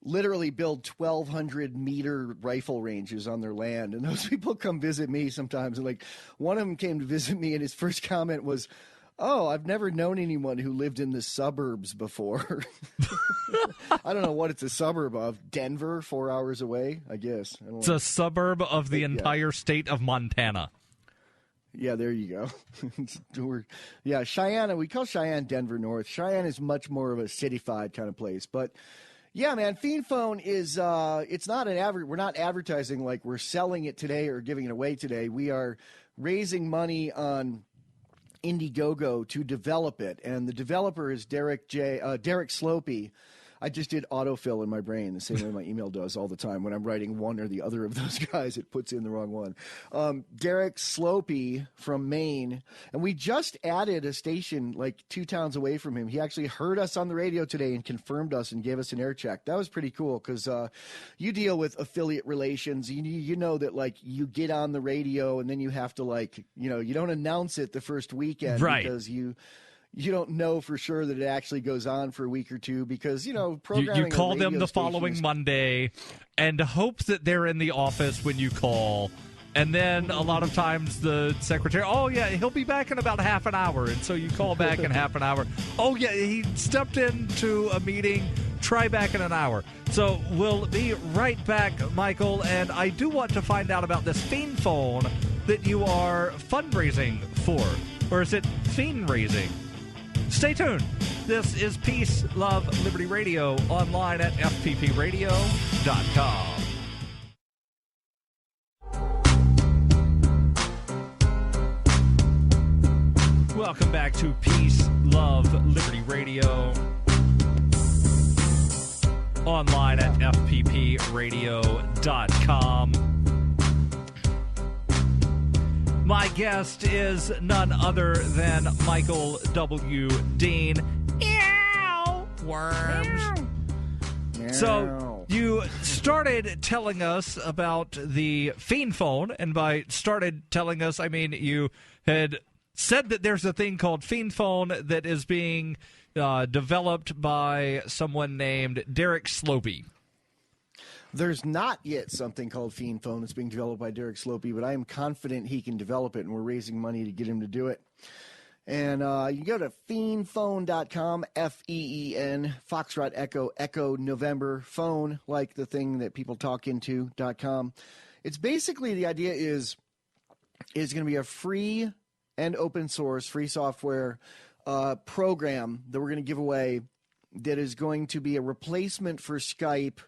literally build 1,200 meter rifle ranges on their land. And those people come visit me sometimes. And one of them came to visit me and his first comment was, "Oh, I've never known anyone who lived in the suburbs before." I don't know what it's a suburb of. Denver, 4 hours away, I guess. It's a suburb of the entire state of Montana. Yeah, there you go. Cheyenne, we call Cheyenne Denver North. Cheyenne is much more of a cityfied kind of place. But, yeah, man, FeenPhone is it's not we're not advertising like we're selling it today or giving it away today. We are raising money on Indiegogo to develop it. And the developer is Derek Slopey. I just did autofill in my brain the same way my email does all the time. When I'm writing one or the other of those guys, it puts in the wrong one. Derek Slopey from Maine. And we just added a station 2 towns away from him. He actually heard us on the radio today and confirmed us and gave us an air check. That was pretty cool because you deal with affiliate relations. You know that you get on the radio and then you have to you don't announce it the first weekend. Right. Because you don't know for sure that it actually goes on for a week or two because, programming. You call them the following Monday and hope that they're in the office when you call. And then a lot of times the secretary, "Oh, yeah, he'll be back in about half an hour." And so you call back in half an hour. "Oh, yeah, he stepped into a meeting. Try back in an hour." So we'll be right back, Michael. And I do want to find out about this FeenPhone that you are fundraising for. Or is it fiend-raising? Stay tuned. This is Peace, Love, Liberty Radio, online at fppradio.com. Welcome back to Peace, Love, Liberty Radio. Online at fppradio.com. My guest is none other than Michael W. Dean. Ew! Worms. So you started telling us about the FeenPhone, and by started telling us, I mean you had said that there's a thing called FeenPhone that is being developed by someone named Derek Slopey. There's not yet something called FeenPhone that's being developed by Derek Slopey, but I am confident he can develop it, and we're raising money to get him to do it. And you can go to FeenPhone.com, F-E-E-N, Foxtrot Echo, Echo November, phone, like the thing that people talk into.com. It's basically, the idea is going to be a free and open source, free software program that we're going to give away that is going to be a replacement for Skype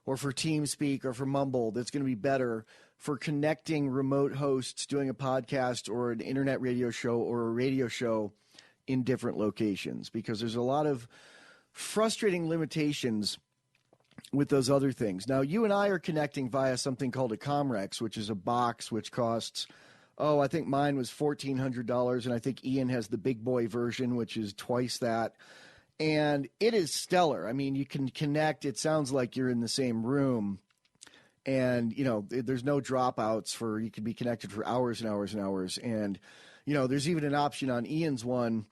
or for TeamSpeak or for Mumble that's going to be better for connecting remote hosts doing a podcast or an internet radio show or a radio show in different locations, because there's a lot of frustrating limitations with those other things. Now, you and I are connecting via something called a Comrex, which is a box which costs, I think mine was $1,400, and I think Ian has the big boy version, which is twice that. And it is stellar. I mean, you can connect. It sounds like you're in the same room. And, there's no dropouts you can be connected for hours and hours and hours. And, there's even an option on Ian's one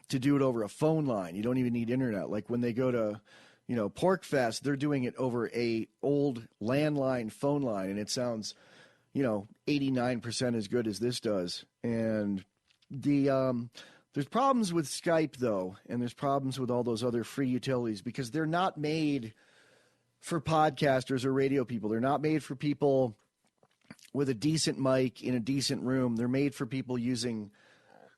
to do it over a phone line. You don't even need internet. Like when they go to, Pork Fest, they're doing it over a old landline phone line. And it sounds, 89% as good as this does. And there's problems with Skype, though. And there's problems with all those other free utilities because they're not made for podcasters or radio people. They're not made for people with a decent mic in a decent room. They're made for people using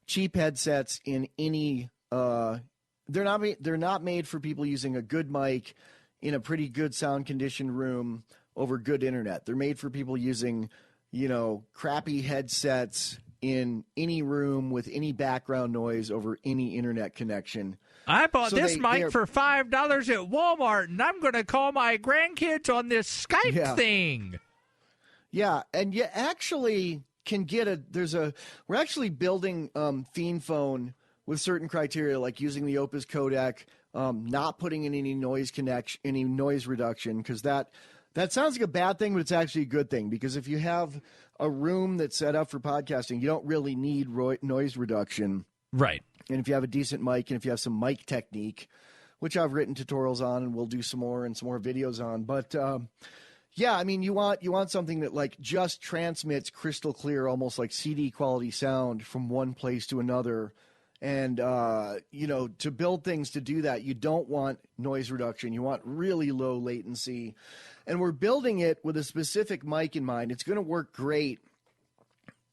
cheap headsets in any they're not made for people using a good mic in a pretty good sound conditioned room over good internet. They're made for people using, crappy headsets in any room with any background noise over any internet connection. I bought this mic for $5 at Walmart, and I'm going to call my grandkids on this Skype thing. Yeah, and you actually can get we're actually building FeenPhone with certain criteria, like using the Opus codec, not putting in any noise reduction, because that sounds like a bad thing, but it's actually a good thing, because if you have a room that's set up for podcasting, you don't really need noise reduction. Right. And if you have a decent mic and if you have some mic technique, which I've written tutorials on and we'll do some more videos on. But, I mean, you want something that like just transmits crystal clear, almost like CD quality sound from one place to another. And, to build things to do that, you don't want noise reduction. You want really low latency. And we're building it with a specific mic in mind. It's going to work great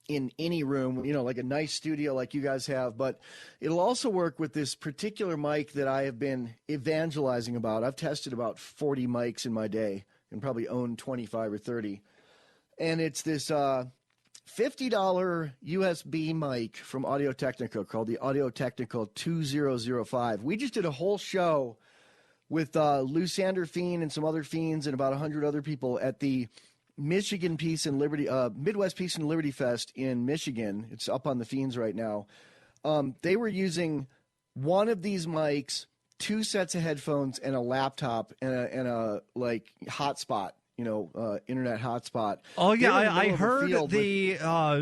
in any room, like a nice studio like you guys have, but it'll also work with this particular mic that I have been evangelizing about. I've tested about 40 mics in my day and probably own 25 or 30. And it's this $50 USB mic from Audio-Technica called the Audio-Technica 2005. We just did a whole show with Lysander Feen and some other Feens and about 100 other people at the Michigan Peace and Liberty, Midwest Peace and Liberty Fest in Michigan. It's up on the Feens right now. They were using one of these mics, 2 sets of headphones, and a laptop and a hotspot, internet hotspot. Oh yeah, I heard the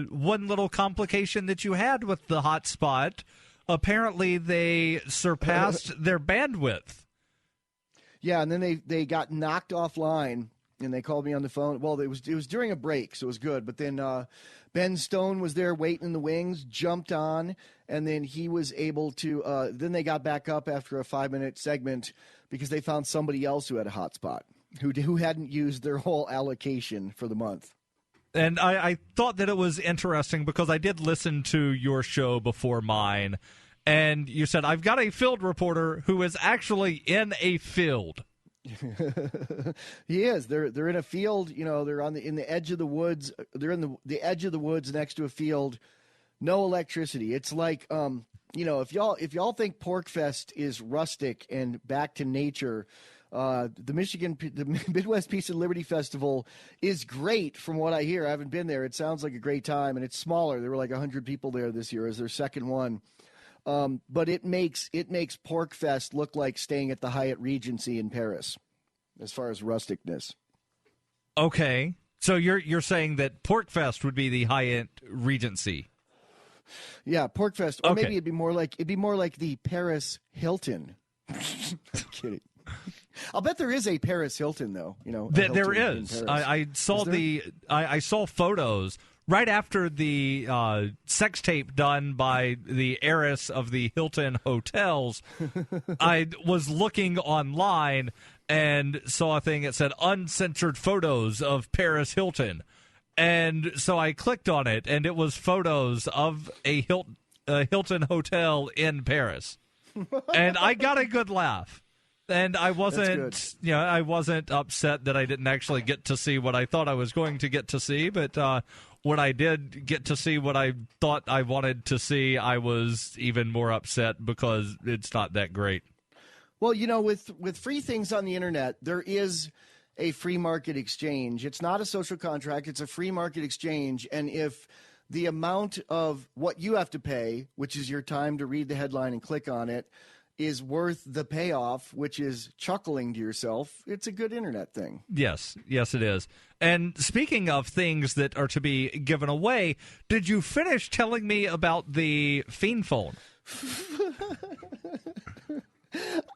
one little complication that you had with the hotspot. Apparently, they surpassed their bandwidth. Yeah, and then they got knocked offline. And they called me on the phone. Well, it was during a break, so it was good. But then Ben Stone was there waiting in the wings, jumped on, and then he was able to then they got back up after a 5-minute segment because they found somebody else who had a hotspot, who hadn't used their whole allocation for the month. And I thought that it was interesting because I did listen to your show before mine, and you said, I've got a field reporter who is actually in a field. He is. They're in a field. They're in the edge of the woods. They're in the edge of the woods next to a field, no electricity. It's like, if y'all think Porkfest is rustic and back to nature, the Midwest Peace and Liberty Festival is great from what I hear. I haven't been there. It sounds like a great time, and it's smaller. There were like 100 people there this year as their second one. But it makes Porkfest look like staying at the Hyatt Regency in Paris as far as rusticness. Okay. So you're saying that Porkfest would be the Hyatt Regency? Yeah, Porkfest. Or okay. Maybe it'd be more like the Paris Hilton. I'm kidding. I'll bet there is a Paris Hilton, though. There is. I saw I saw photos right after the sex tape done by the heiress of the Hilton hotels. I was looking online and saw a thing that said uncensored photos of Paris Hilton. And so I clicked on it, and it was photos of a Hilton hotel in Paris. And I got a good laugh. And I wasn't, I wasn't upset that I didn't actually get to see what I thought I was going to get to see. But when I did get to see what I thought I wanted to see, I was even more upset because it's not that great. Well, with free things on the internet, there is a free market exchange. It's not a social contract. It's a free market exchange. And if the amount of what you have to pay, which is your time to read the headline and click on it, is worth the payoff, which is chuckling to yourself, it's a good internet thing. Yes, it is. And speaking of things that are to be given away, did you finish telling me about the FeenPhone?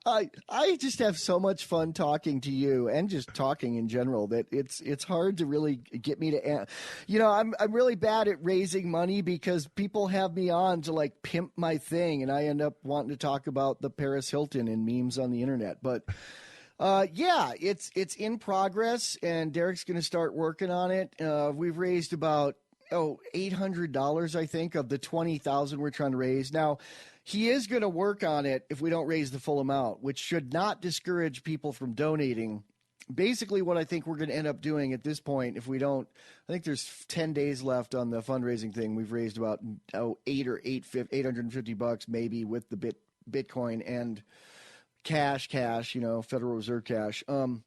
I just have so much fun talking to you and just talking in general that it's hard to really get me to, I'm really bad at raising money because people have me on to like pimp my thing, and I end up wanting to talk about the Paris Hilton and memes on the internet. But it's in progress, and Derek's going to start working on it. We've raised about $800, I think, of the $20,000 we're trying to raise now. He is going to work on it if we don't raise the full amount, which should not discourage people from donating. Basically, what I think we're going to end up doing at this point, if we don't, I think there's 10 days left on the fundraising thing. We've raised about $850 maybe with the Bitcoin and cash, Federal Reserve cash. He's going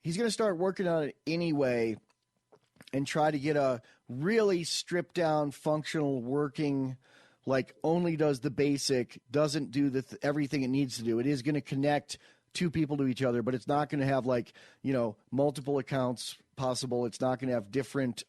to start working on it anyway and try to get a really stripped down, functional, working, like only does the basic, doesn't do everything it needs to do. It is going to connect two people to each other, but it's not going to have multiple accounts possible. It's not going to have different,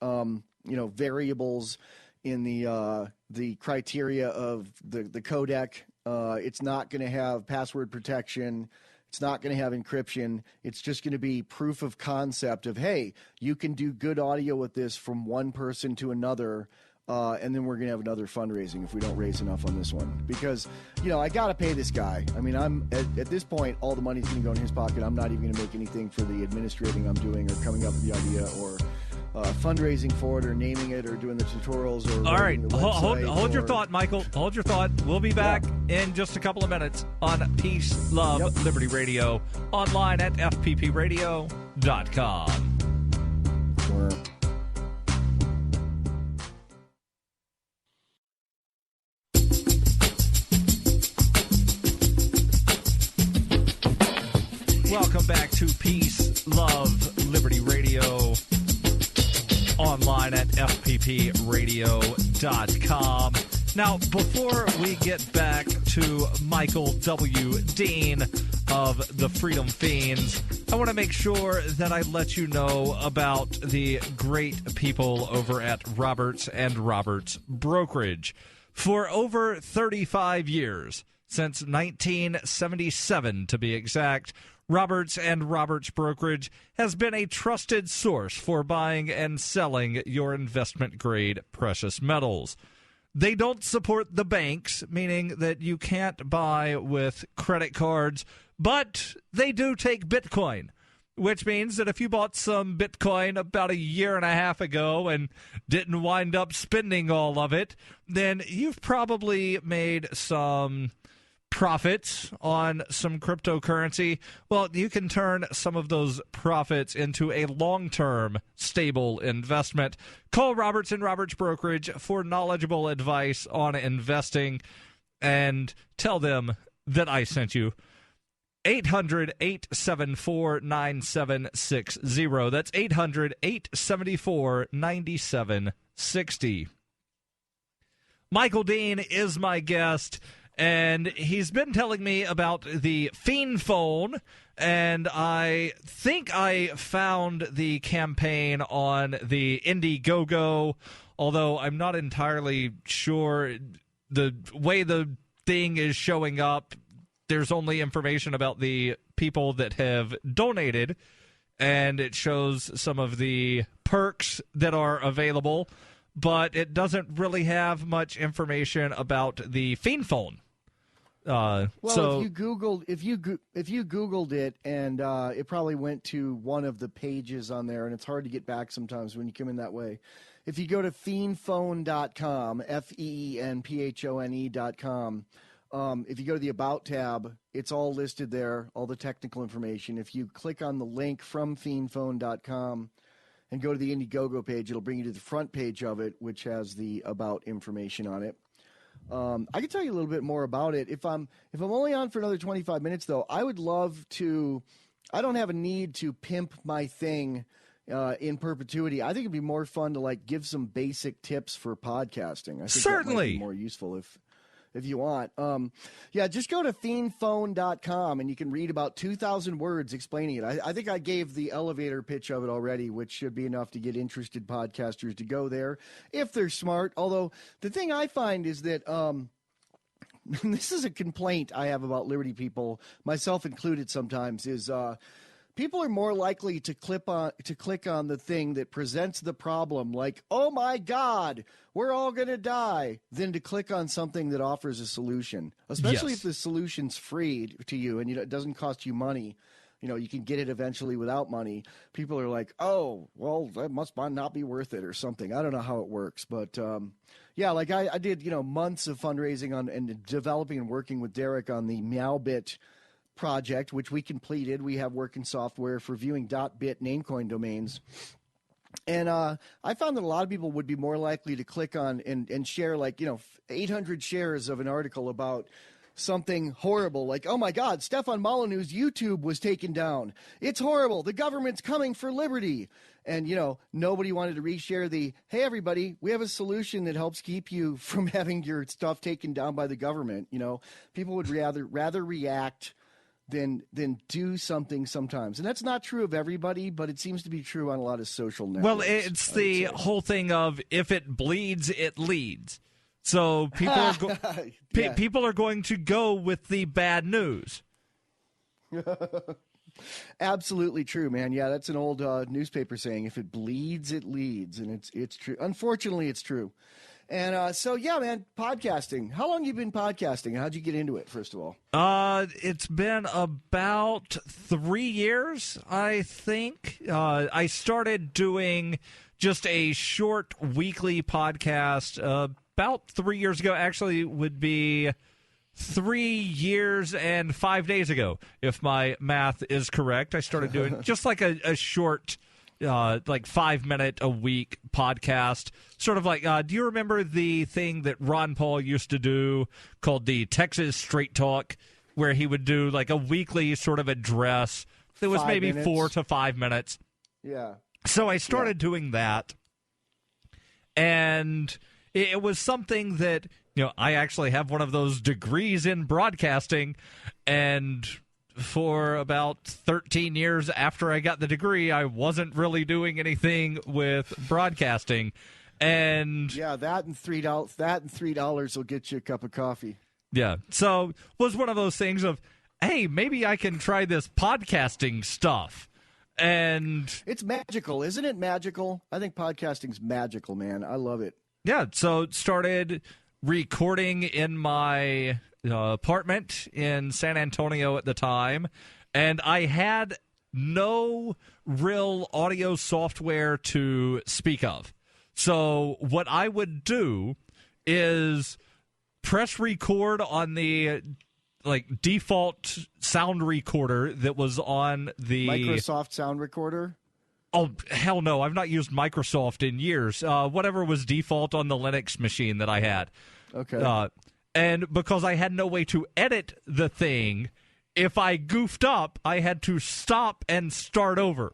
variables in the criteria of the codec. It's not going to have password protection. It's not going to have encryption. It's just going to be proof of concept of, hey, you can do good audio with this from one person to another. And then we're going to have another fundraising if we don't raise enough on this one. Because, I got to pay this guy. I mean, I'm at this point, all the money's going to go in his pocket. I'm not even going to make anything for the administrating I'm doing or coming up with the idea or fundraising for it or naming it or doing the tutorials. Or all right, hold your thought, Michael. Hold your thought. We'll be back in just a couple of minutes on Peace, Love, Liberty Radio, online at FPPradio.com. Sure. Welcome back to Peace, Love, Liberty Radio, online at FPPradio.com. Now, before we get back to Michael W. Dean of the Freedom Feens, I want to make sure that I let you know about the great people over at Roberts & Roberts Brokerage. For over 35 years, since 1977 to be exact, Roberts & Roberts Brokerage has been a trusted source for buying and selling your investment-grade precious metals. They don't support the banks, meaning that you can't buy with credit cards, but they do take Bitcoin, which means that if you bought some Bitcoin about a year and a half ago and didn't wind up spending all of it, then you've probably made some profits on some cryptocurrency, well, you can turn some of those profits into a long-term stable investment. Call Roberts & Roberts Brokerage for knowledgeable advice on investing and tell them that I sent you. 800-874-9760. That's 800-874-9760. Michael Dean is my guest, and he's been telling me about the FeenPhone, and I think I found the campaign on the Indiegogo, although I'm not entirely sure the way the thing is showing up. There's only information about the people that have donated, and it shows some of the perks that are available, but it doesn't really have much information about the FeenPhone. Well, if you Googled it, and it probably went to one of the pages on there, and it's hard to get back sometimes when you come in that way. If you go to FeenPhone.com, FeenPhone.com, if you go to the About tab, it's all listed there, all the technical information. If you click on the link from FeenPhone.com and go to the Indiegogo page, it'll bring you to the front page of it, which has the About information on it. I can tell you a little bit more about it. If I'm only on for another 25 minutes, though, I would love to. I don't have a need to pimp my thing in perpetuity. I think it'd be more fun to like give some basic tips for podcasting. I think Certainly that might be more useful if you want. Yeah, just go to FeenPhone.com and you can read about 2,000 words explaining it. I think I gave the elevator pitch of it already, which should be enough to get interested podcasters to go there if they're smart. Although the thing I find is that this is a complaint I have about Liberty people, myself included sometimes, is people are more likely to click on the thing that presents the problem, like, oh my God, we're all going to die, than to click on something that offers a solution, especially if the solution's free to you and it doesn't cost you money. You can get it eventually without money. People are like, oh, well, that must not be worth it or something. I don't know how it works. But, yeah, like I did, months of fundraising on and developing and working with Derek on the Meowbit project, which we completed. We have working software for viewing .bit Namecoin domains. And I found that a lot of people would be more likely to click on and share 800 shares of an article about something horrible, like, oh my God, Stefan Molyneux's YouTube was taken down. It's horrible. The government's coming for liberty. And, nobody wanted to reshare the, hey, everybody, we have a solution that helps keep you from having your stuff taken down by the government. People would rather react than do something sometimes. And that's not true of everybody, but it seems to be true on a lot of social networks. Well, it's the whole thing of if it bleeds, it leads. So people are people are going to go with the bad news. Absolutely true, man. Yeah, that's an old newspaper saying, if it bleeds, it leads. And it's true. Unfortunately, it's true. And so, yeah, man, podcasting. How long have you been podcasting? How'd you get into it, first of all? It's been about 3 years, I think. I started doing just a short weekly podcast about 3 years ago. Actually, would be 3 years and 5 days ago, if my math is correct. I started doing just like a short 5-minute a week podcast, sort of like, do you remember the thing that Ron Paul used to do called the Texas Straight Talk, where he would do like a weekly sort of address that was maybe 4 to 5 minutes? Yeah. So I started doing that, and it was something that, I actually have one of those degrees in broadcasting, and for about 13 years after I got the degree, I wasn't really doing anything with broadcasting. And yeah, that and $3 will get you a cup of coffee. Yeah. So it was one of those things of, hey, maybe I can try this podcasting stuff. And it's magical, isn't it? Magical. I think podcasting's magical, man. I love it. Yeah. So started recording in my apartment in San Antonio at the time, and I had no real audio software to speak of. So what I would do is press record on the like default sound recorder that was on the Microsoft sound recorder. Oh, hell no. I've not used Microsoft in years. Whatever was default on the Linux machine that I had. Okay. And because I had no way to edit the thing, if I goofed up, I had to stop and start over.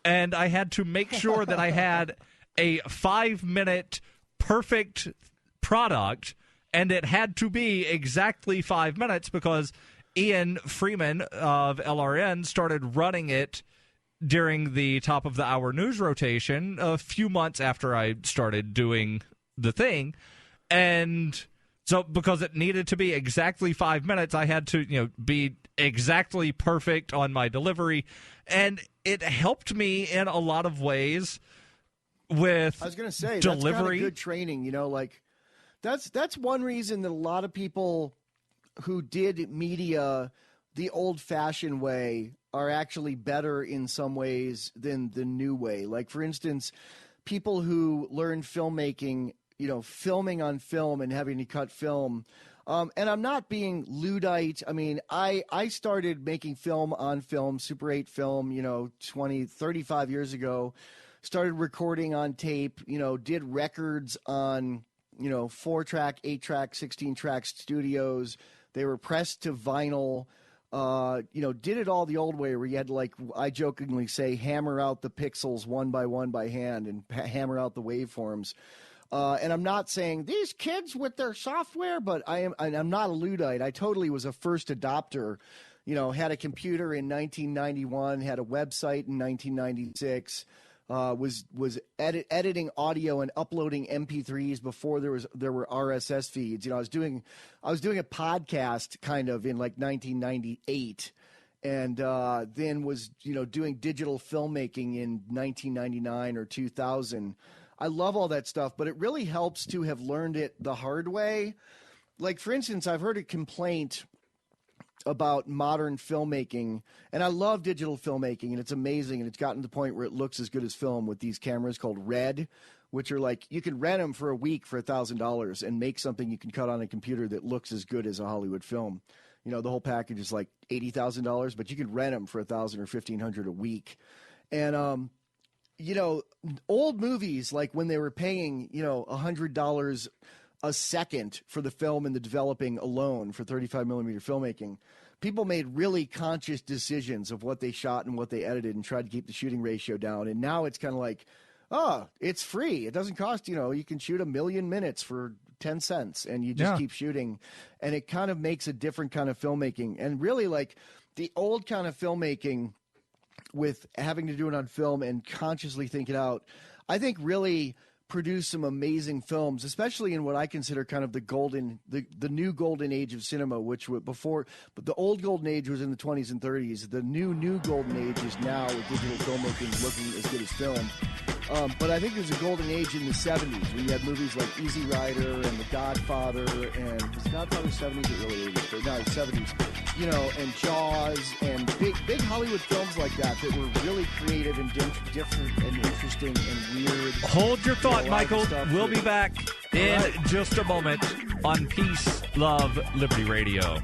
And I had to make sure that I had a 5-minute perfect product, and it had to be exactly 5 minutes because Ian Freeman of LRN started running it during the top of the hour news rotation a few months after I started doing the thing. And so because it needed to be exactly 5 minutes, I had to, be exactly perfect on my delivery. And it helped me in a lot of ways with I was going to say, delivery. That's kind of good training, that's one reason that a lot of people who did media the old-fashioned way are actually better in some ways than the new way. Like, for instance, people who learned filmmaking, filming on film and having to cut film. And I'm not being Luddite. I mean, I started making film on film, Super 8 film, 35 years ago. Started recording on tape, did records on, 4-track, 8-track, 16-track studios. They were pressed to vinyl. Did it all the old way where you had to, I jokingly say, hammer out the pixels one by hand and hammer out the waveforms. And I'm not saying these kids with their software, but I'm not a Luddite. I totally was a first adopter. Had a computer in 1991, had a website in 1996. Was editing audio and uploading MP3s before there were RSS feeds. I was doing a podcast kind of in 1998, and then was doing digital filmmaking in 1999 or 2000. I love all that stuff, but it really helps to have learned it the hard way. Like, for instance, I've heard a complaint about modern filmmaking, and I love digital filmmaking, and it's amazing, and it's gotten to the point where it looks as good as film with these cameras called Red, which are you can rent them for a week for $1,000 and make something you can cut on a computer that looks as good as a Hollywood film. The whole package is like $80,000, but you can rent them for $1,000 or $1,500 a week. And old movies, like when they were paying $100 a second for the film and the developing alone for 35 millimeter filmmaking, people made really conscious decisions of what they shot and what they edited and tried to keep the shooting ratio down. And now it's kind of it's free. It doesn't cost, you can shoot 1 million minutes for 10 cents and you just keep shooting. And it kind of makes a different kind of filmmaking. And really, the old kind of filmmaking with having to do it on film and consciously think it out, I think really produced some amazing films, especially in what I consider kind of the new golden age of cinema, which was before, but the old golden age was in the 20s and 30s. The new golden age is now with digital filmmaking looking as good as film. But I think there's a golden age in the 70s when you had movies like Easy Rider and The Godfather, and was The Godfather 70s or early 80s? But no, 70s, and Jaws and big Hollywood films like that were really creative and different and interesting and weird. Hold your thought, Michael. We'll be back in just a moment on Peace, Love, Liberty Radio.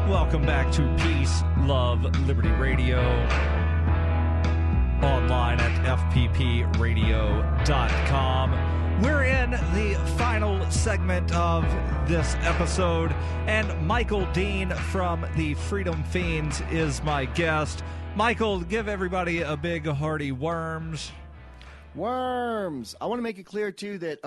Welcome back to Peace, Love, Liberty Radio. Online at fppradio.com. We're in the final segment of this episode, and Michael Dean from the Freedom Feens is my guest. Michael, give everybody a big hearty worms. Worms. I want to make it clear, too, that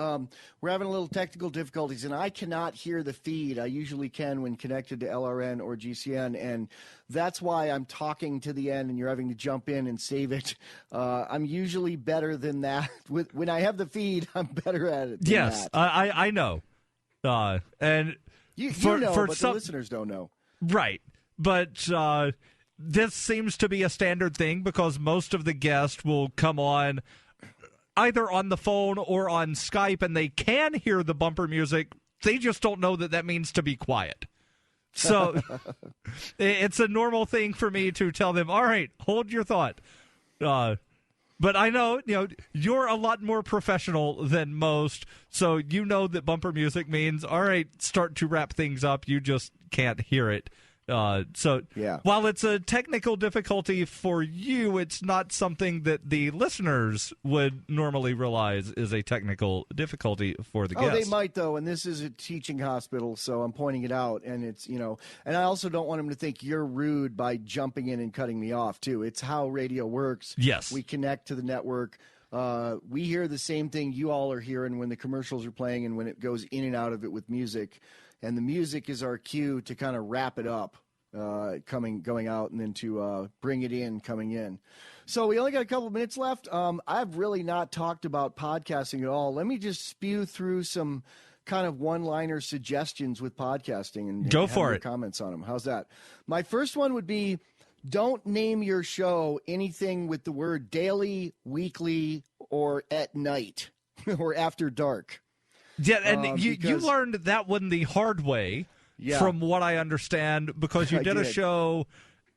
we're having a little technical difficulties, and I cannot hear the feed. I usually can when connected to LRN or GCN, and that's why I'm talking to the end, and you're having to jump in and save it. I'm usually better than that. When I have the feed, I'm better at it than that. I know. And you know, but the listeners don't know. Right. But this seems to be a standard thing because most of the guests will come on either on the phone or on Skype, and they can hear the bumper music. They just don't know that means to be quiet. So it's a normal thing for me to tell them, all right, hold your thought. But I know, you're a lot more professional than most, so you know that bumper music means, all right, start to wrap things up. You just can't hear it. While it's a technical difficulty for you, it's not something that the listeners would normally realize is a technical difficulty for the guests. They might, though, and this is a teaching hospital, so I'm pointing it out. And it's, and I also don't want them to think you're rude by jumping in and cutting me off, too. It's how radio works. Yes. We connect to the network. We hear the same thing you all are hearing when the commercials are playing and when it goes in and out of it with music. And the music is our cue to kind of wrap it up, going out, and then to bring it in, coming in. So we only got a couple of minutes left. I've really not talked about podcasting at all. Let me just spew through some kind of one-liner suggestions with podcasting and go for it. Comments on them. How's that? My first one would be, don't name your show anything with the word daily, weekly, or at night or after dark. Yeah, and you learned that one the hard way, from what I understand, because you did a show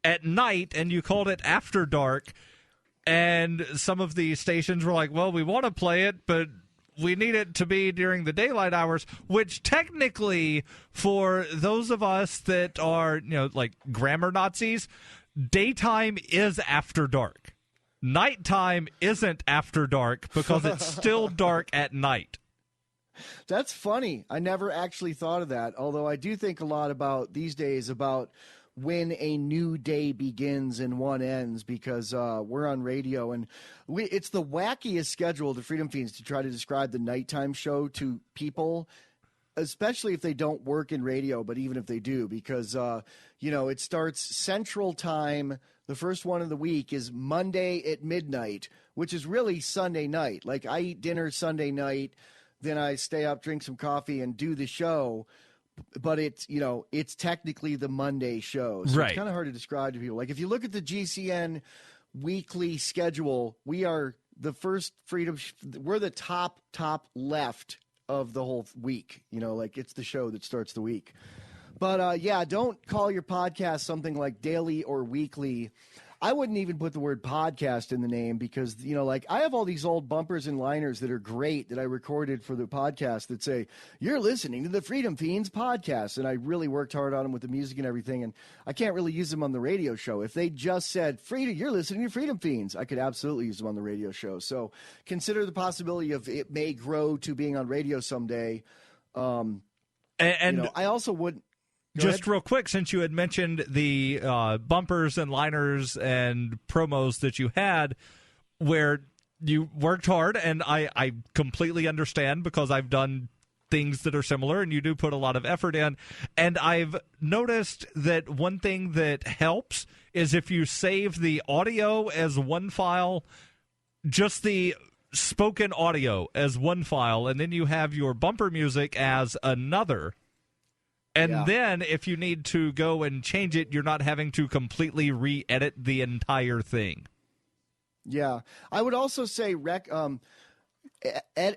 at night and you called it After Dark, and some of the stations were like, well, we want to play it, but we need it to be during the daylight hours, which technically, for those of us that are, like grammar Nazis, daytime is after dark. Nighttime isn't after dark because it's still dark at night. That's funny. I never actually thought of that, although I do think a lot about these days about when a new day begins and one ends, because we're on radio, and it's the wackiest schedule, the Freedom Feens, to try to describe the nighttime show to people, especially if they don't work in radio, but even if they do, because, it starts Central Time. The first one of the week is Monday at midnight, which is really Sunday night. Like, I eat dinner Sunday night, then I stay up, drink some coffee, and do the show. But it's, it's technically the Monday show. So It's kind of hard to describe to people. Like, if you look at the GCN weekly schedule, we are the first Freedom. We're the top left of the whole week. It's the show that starts the week. But, don't call your podcast something like daily or weekly. I wouldn't even put the word podcast in the name because, I have all these old bumpers and liners that are great that I recorded for the podcast that say, you're listening to the Freedom Feens podcast. And I really worked hard on them with the music and everything. And I can't really use them on the radio show. If they just said, you're listening to Freedom Feens, I could absolutely use them on the radio show. So consider the possibility of it may grow to being on radio someday. I also would. Just real quick, since you had mentioned the bumpers and liners and promos that you had where you worked hard, and I completely understand because I've done things that are similar, and you do put a lot of effort in. And I've noticed that one thing that helps is if you save the audio as one file, just the spoken audio as one file, and then you have your bumper music as another. And then if you need to go and change it, you're not having to completely re-edit the entire thing. Yeah. I would also say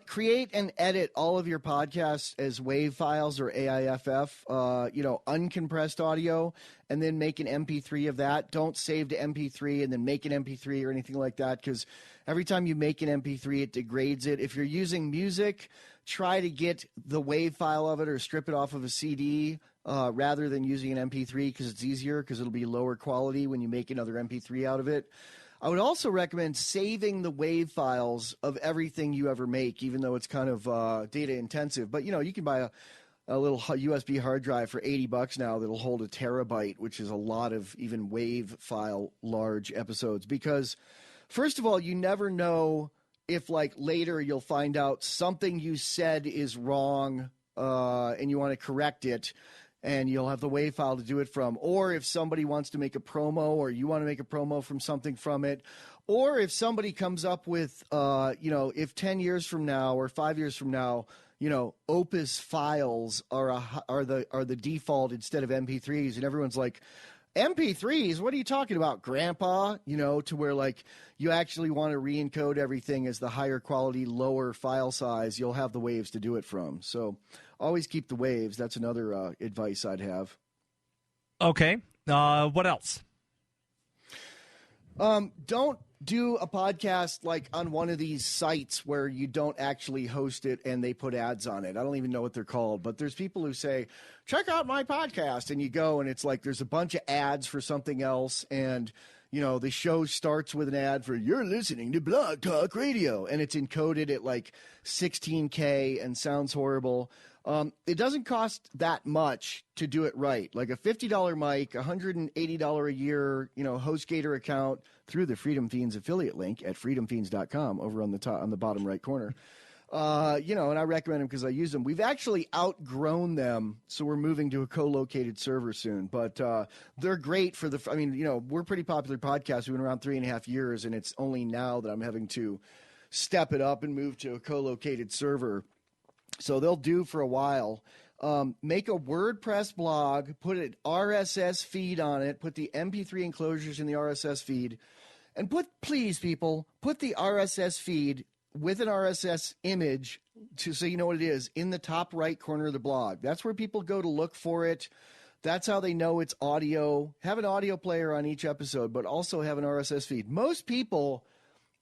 create and edit all of your podcasts as WAV files or AIFF, uncompressed audio, and then make an MP3 of that. Don't save to MP3 and then make an MP3 or anything like that, because every time you make an MP3, it degrades it. If you're using music, try to get the WAV file of it or strip it off of a CD rather than using an MP3, because it's easier, because it'll be lower quality when you make another MP3 out of it. I would also recommend saving the WAV files of everything you ever make, even though it's kind of data intensive. But, you can buy a little USB hard drive for $80 now that'll hold a terabyte, which is a lot of even WAV file large episodes. Because, first of all, you never know if, later you'll find out something you said is wrong and you want to correct it, and you'll have the WAV file to do it from. Or if somebody wants to make a promo, or you want to make a promo from something from it. Or if somebody comes up with, if 10 years from now or 5 years from now, Opus files are the default instead of MP3s, and everyone's like, MP3s? What are you talking about, Grandpa? To where you actually want to re-encode everything as the higher quality, lower file size. You'll have the waves to do it from. So always keep the waves. That's another advice I'd have. Okay. What else? Don't do a podcast like on one of these sites where you don't actually host it and they put ads on it. I don't even know what they're called, but there's people who say, check out my podcast, and you go and it's like there's a bunch of ads for something else, and the show starts with an ad for "You're listening to Blog Talk Radio," and it's encoded at like 16K and sounds horrible. It doesn't cost that much to do it right. Like a $50 mic, $180 a year, HostGator account through the Freedom Feens affiliate link at freedomfeens.com over on the top, on the bottom right corner. And I recommend them because I use them. We've actually outgrown them, so we're moving to a co-located server soon. But they're great for we're a pretty popular podcast. We've been around 3.5 years, and it's only now that I'm having to step it up and move to a co-located server. So they'll do for a while. Make a WordPress blog, put an RSS feed on it, put the MP3 enclosures in the RSS feed, and please, people, put the RSS feed with an RSS image so you know what it is in the top right corner of the blog. That's where people go to look for it. That's how they know it's audio. Have an audio player on each episode, but also have an RSS feed. Most people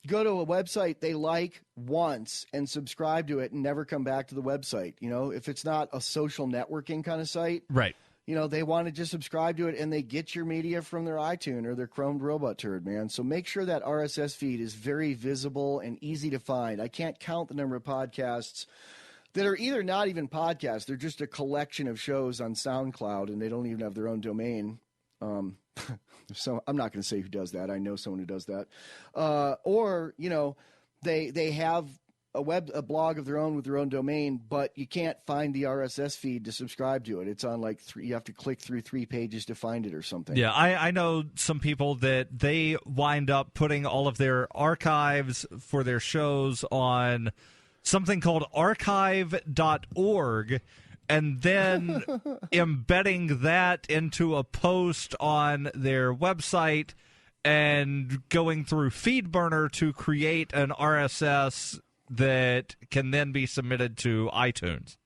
go to a website they like once and subscribe to it and never come back to the website. If it's not a social networking kind of site, right? They want to just subscribe to it, and they get your media from their iTunes or their Chrome robot turd, man. So make sure that RSS feed is very visible and easy to find. I can't count the number of podcasts that are either not even podcasts. They're just a collection of shows on SoundCloud, and they don't even have their own domain. So I'm not going to say who does that. I know someone who does that. They have a blog of their own with their own domain, but you can't find the RSS feed to subscribe to it. It's on you have to click through 3 pages to find it or something. Yeah, I know some people that they wind up putting all of their archives for their shows on something called archive.org, and then embedding that into a post on their website and going through FeedBurner to create an RSS that can then be submitted to iTunes.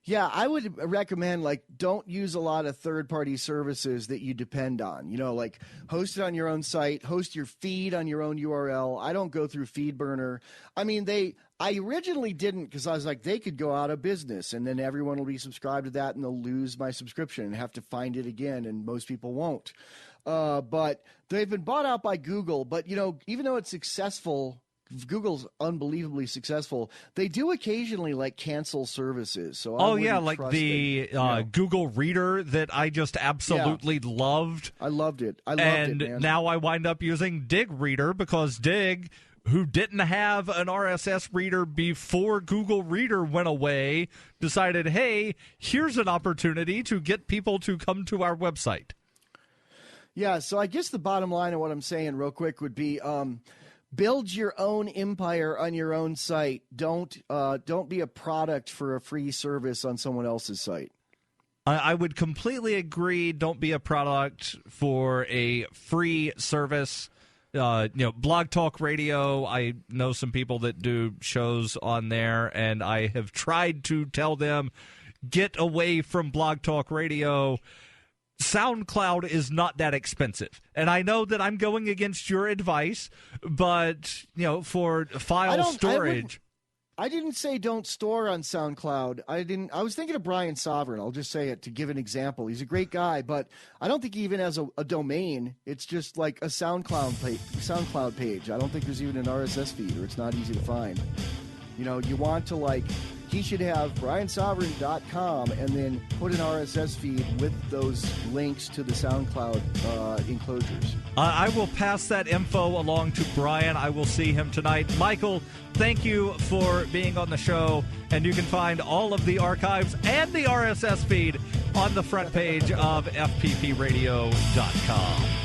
Yeah, I would recommend, don't use a lot of third-party services that you depend on. Host it on your own site, host your feed on your own URL. I don't go through FeedBurner. I originally didn't because I was like, they could go out of business, and then everyone will be subscribed to that, and they'll lose my subscription and have to find it again, and most people won't. But they've been bought out by Google. But, even though it's successful, Google's unbelievably successful, they do occasionally cancel services. So the Google Reader that I just absolutely loved. I loved it. And now I wind up using Dig Reader because Dig, who didn't have an RSS reader before Google Reader went away, decided, hey, here's an opportunity to get people to come to our website. Yeah, so I guess the bottom line of what I'm saying real quick would be build your own empire on your own site. Don't be a product for a free service on someone else's site. I would completely agree. Don't be a product for a free service. Blog Talk Radio, I know some people that do shows on there, and I have tried to tell them, get away from Blog Talk Radio. SoundCloud is not that expensive. And I know that I'm going against your advice, but, for file storage. I didn't say don't store on SoundCloud. I was thinking of Brian Sovereign. I'll just say it to give an example. He's a great guy, but I don't think he even has a domain. It's just like a SoundCloud page. I don't think there's even an RSS feed, or it's not easy to find. You want to he should have briansovereign.com and then put an RSS feed with those links to the SoundCloud enclosures. I will pass that info along to Brian. I will see him tonight. Michael, thank you for being on the show, and you can find all of the archives and the RSS feed on the front page of FPPradio.com.